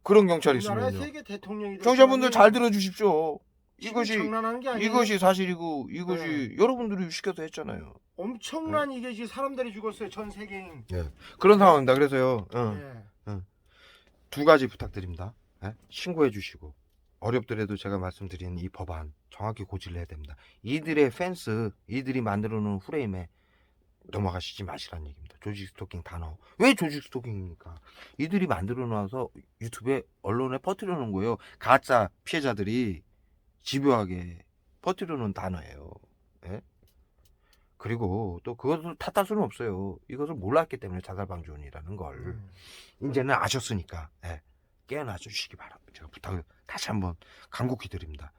[SPEAKER 3] 그런 경찰
[SPEAKER 1] 우리나라의
[SPEAKER 3] 있으면요.
[SPEAKER 1] 세계 대통령이.
[SPEAKER 3] 경찰분들 잘 들어주십시오.
[SPEAKER 1] 장난하는 게 아니에요.
[SPEAKER 3] 이것이 사실이고 이것이 여러분들이 시켜서 했잖아요.
[SPEAKER 1] 엄청난 이게 지금 사람들이 죽었어요. 전 세계인.
[SPEAKER 3] 그런 상황입니다. 그래서요.
[SPEAKER 1] 예.
[SPEAKER 3] 두 가지 부탁드립니다. 신고해 주시고 어렵더라도 제가 말씀드린 이 법안 정확히 고지를 해야 됩니다. 이들의 펜스, 이들이 만들어 놓은 프레임에 넘어가시지 마시라는 얘기입니다. 조직 스토킹 단어. 왜 조직 스토킹입니까? 이들이 만들어 놔서 유튜브에 언론에 퍼뜨려 놓은 거예요. 가짜 피해자들이 집요하게 퍼뜨려 놓은 단어예요. 그리고 또 그것을 탓할 수는 없어요. 이것을 몰랐기 때문에 자살방지원이라는 걸 이제는 아셨으니까 깨어나 주시기 바랍니다. 제가 부탁을 다시 한번 간곡히 드립니다.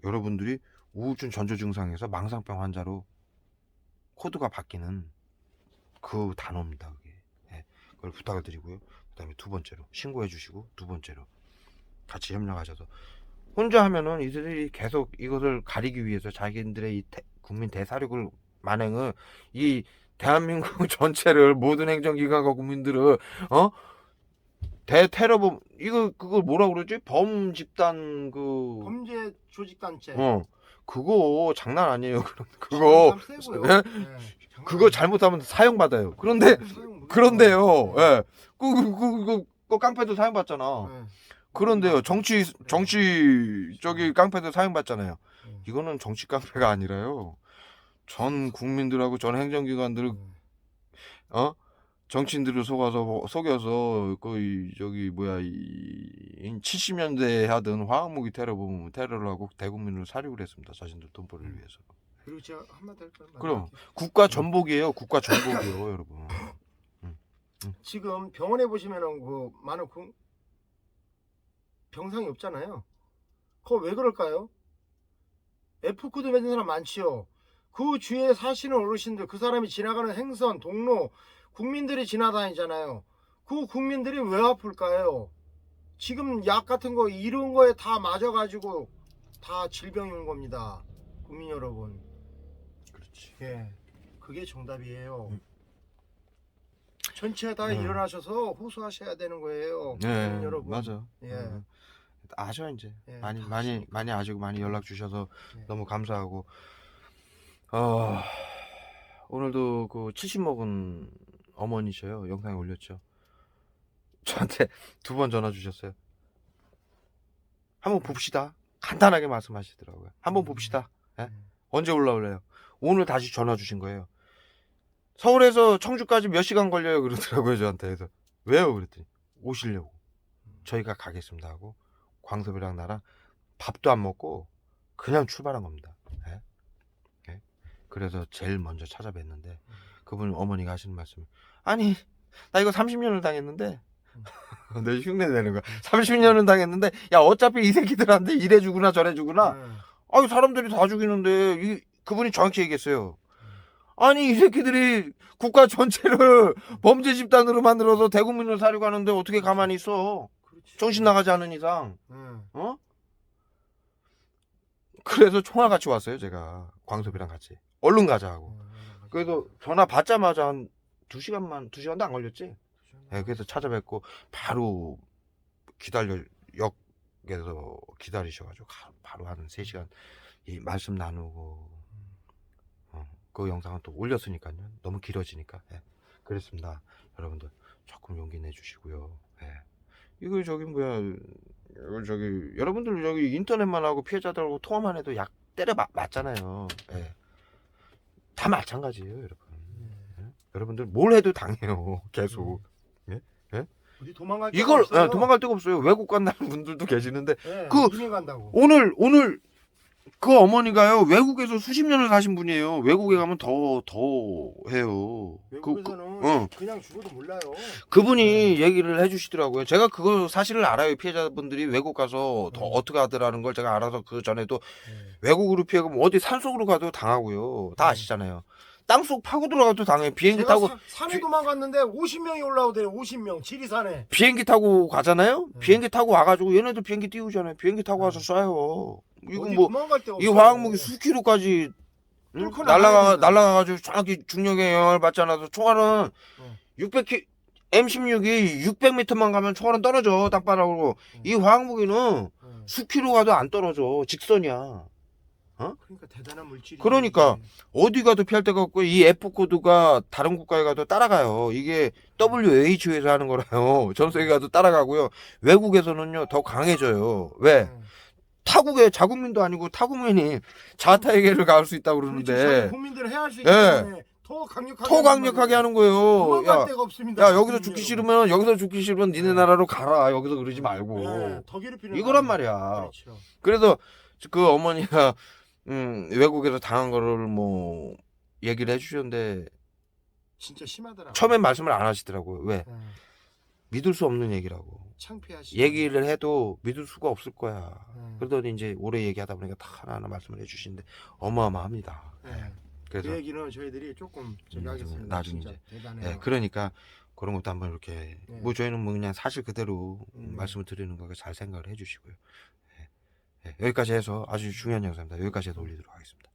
[SPEAKER 3] 여러분들이 우울증 전조 증상에서 망상병 환자로 코드가 바뀌는 그 단어입니다. 그게. 그걸 부탁을 드리고요. 그다음에 두 번째로 신고해 주시고 두 번째로 같이 협력하셔서 혼자 하면은 이들이 계속 이것을 가리기 위해서 자기들의 이 국민 대사력을 만행을 이 대한민국 전체를 모든 행정기관과 국민들을 대테러범 그걸 뭐라 그러지? 범집단
[SPEAKER 1] 범죄 조직단체.
[SPEAKER 3] 그거 장난 아니에요. 그거 그거 잘못하면 사형받아요. 그런데요. 그 깡패도 사형받잖아. 그런데요. 정치 저기 깡패도 사형받잖아요. 이거는 정치 깡패가 아니라요. 전 국민들하고 전 행정기관들을 정치인들을 속여서 거의 저기 뭐야 이 70년대에 하던 화학무기 테러를 하고 대국민을 살육을 했습니다. 자신들 돈벌이를 위해서.
[SPEAKER 1] 그리고 제가 한마디 할까요?
[SPEAKER 3] 그럼 국가 전복이에요. 국가 전복이요, 여러분.
[SPEAKER 1] 지금 병원에 보시면은 그 많은 병상이 없잖아요. 그거 왜 그럴까요? F코드 맺은 사람 많지요. 그 주위에 사시는 어르신들, 그 사람이 지나가는 행선, 동로, 국민들이 지나다니잖아요. 그 국민들이 왜 아플까요? 지금 약 같은 거 이런 거에 다 맞아가지고 다 질병이 온 겁니다. 국민 여러분.
[SPEAKER 3] 그렇지.
[SPEAKER 1] 그게 정답이에요. 전체가 다 일어나셔서 호소하셔야 되는 거예요. 국민 여러분.
[SPEAKER 3] 맞아. 아셔 이제 많이 아시고 많이 연락 주셔서 너무 감사하고 오늘도 그 70 먹은 어머니셔요. 영상에 올렸죠. 저한테 2번 전화 주셨어요. 한번 봅시다. 간단하게 말씀하시더라고요. 한번 봅시다. 언제 올라올래요? 오늘 다시 전화 주신 거예요. 서울에서 청주까지 몇 시간 걸려요? 그러더라고요. 저한테. 그래서 왜요? 그랬더니 오시려고. 저희가 가겠습니다 하고 광섭이랑 나랑 밥도 안 먹고 그냥 출발한 겁니다. 그래서 제일 먼저 찾아뵀는데 그분 어머니가 하시는 말씀이 아니 나 이거 30년을 당했는데 내 흉내 내는 거야. 30년을 당했는데 야 어차피 이 새끼들한테 이래주구나 저래주구나. 아유 사람들이 다 죽이는데 그분이 정확히 얘기했어요. 아니 이 새끼들이 국가 전체를 범죄 집단으로 만들어서 대국민을 사려고 하는데 어떻게 가만히 있어?
[SPEAKER 1] 그렇지.
[SPEAKER 3] 정신 나가지 않은 이상.
[SPEAKER 1] 응.
[SPEAKER 3] 어? 그래서 총알 같이 왔어요 제가 광섭이랑 같이. 얼른 가자 하고. 그래서 전화 받자마자 한 2시간도 안 걸렸지. 네, 그래서 찾아뵙고 바로 역에서 기다리셔가지고 바로 한 3시간 이 말씀 나누고 그 영상은 또 올렸으니까요. 너무 길어지니까. 예. 그랬습니다. 여러분들 조금 용기 내주시고요. 예. 이거 저기 뭐야 이거 저기 여러분들 여기 인터넷만 하고 피해자들하고 통화만 해도 약 때려 맞잖아요. 예. 다 마찬가지예요, 여러분. 예? 여러분들 뭘 해도 당해요. 계속. 예? 예?
[SPEAKER 1] 어디 도망갈 데가
[SPEAKER 3] 이걸
[SPEAKER 1] 없어요.
[SPEAKER 3] 예, 도망갈 데가 없어요. 외국 간다는 분들도 계시는데
[SPEAKER 1] 예,
[SPEAKER 3] 그-
[SPEAKER 1] 이민 간다고.
[SPEAKER 3] 오늘 그 어머니가요 외국에서 수십 년을 사신 분이에요. 외국에 가면 더 해요.
[SPEAKER 1] 외국에서는
[SPEAKER 3] 응.
[SPEAKER 1] 그냥 죽어도 몰라요.
[SPEAKER 3] 그분이 얘기를 해주시더라고요. 제가 그거 사실을 알아요. 피해자분들이 외국 가서 더 어떻게 하더라는 걸 제가 알아서 그 전에도 외국으로 피해가면 어디 산속으로 가도 당하고요. 다 아시잖아요. 땅속 파고 들어가도 당해요. 비행기
[SPEAKER 1] 제가
[SPEAKER 3] 타고
[SPEAKER 1] 산에 도망갔는데 50명이 올라오더래요. 50명 지리산에.
[SPEAKER 3] 비행기 타고 가잖아요. 비행기 타고 와가지고 얘네들 비행기 띄우잖아요. 비행기 타고 와서 쏴요. 이건
[SPEAKER 1] 어디
[SPEAKER 3] 뭐
[SPEAKER 1] 도망갈 데가
[SPEAKER 3] 이
[SPEAKER 1] 없어요.
[SPEAKER 3] 화학무기 수키로까지
[SPEAKER 1] 뚫고 나가야 된다.
[SPEAKER 3] 날아가가지고 정확히 중력에 영향을 받지 않아서 총알은 600 M16이 600m만 가면 총알은 떨어져 땅바닥으로. 이 화학무기는 수키로 가도 안 떨어져. 직선이야.
[SPEAKER 1] 그러니까 대단한 물질이.
[SPEAKER 3] 그러니까 어디 가도 피할 데가 없고 이 F 코드가 다른 국가에 가도 따라가요. 이게 WHO에서 하는 거라요. 전 세계 가도 따라가고요. 외국에서는요 더 강해져요. 왜? 타국에 자국민도 아니고 타국민이 자타에게를 갈 수 있다고 그러는데
[SPEAKER 1] 국민들을 해할 수 있기
[SPEAKER 3] 예.
[SPEAKER 1] 때문에 더 강력하게.
[SPEAKER 3] 더 강력하게 하는 거예요.
[SPEAKER 1] 도망갈
[SPEAKER 3] 야,
[SPEAKER 1] 데가 없습니다.
[SPEAKER 3] 야 여기서 죽기 싫으면 니네 나라로 가라. 여기서 그러지 말고
[SPEAKER 1] 예, 더 괴롭히는
[SPEAKER 3] 이거란
[SPEAKER 1] 거예요.
[SPEAKER 3] 말이야.
[SPEAKER 1] 그렇죠.
[SPEAKER 3] 그래서 그 어머니가 외국에서 당한 거를 뭐 얘기를 해주셨는데
[SPEAKER 1] 진짜 심하더라고요.
[SPEAKER 3] 처음엔 말씀을 안 하시더라고요. 왜?
[SPEAKER 1] 예,
[SPEAKER 3] 믿을 수 없는 얘기라고.
[SPEAKER 1] 창피하시죠.
[SPEAKER 3] 얘기를 해도 믿을 수가 없을 거야.
[SPEAKER 1] 예.
[SPEAKER 3] 그러더니 이제 오래 얘기하다 보니까 다 하나하나 말씀을 해주시는데 어마어마합니다.
[SPEAKER 1] 예.
[SPEAKER 3] 그래서
[SPEAKER 1] 그 얘기는 저희들이 조금 저기 하겠습니다.
[SPEAKER 3] 나중에
[SPEAKER 1] 진짜
[SPEAKER 3] 이제
[SPEAKER 1] 대단해요.
[SPEAKER 3] 그러니까 그런 것도 한번 이렇게
[SPEAKER 1] 네.
[SPEAKER 3] 뭐 저희는 뭐 그냥 사실 그대로 말씀을 드리는 거니까 잘 생각을 해주시고요. 여기까지 해서 아주 중요한 영상입니다. 여기까지 해서 올리도록 하겠습니다.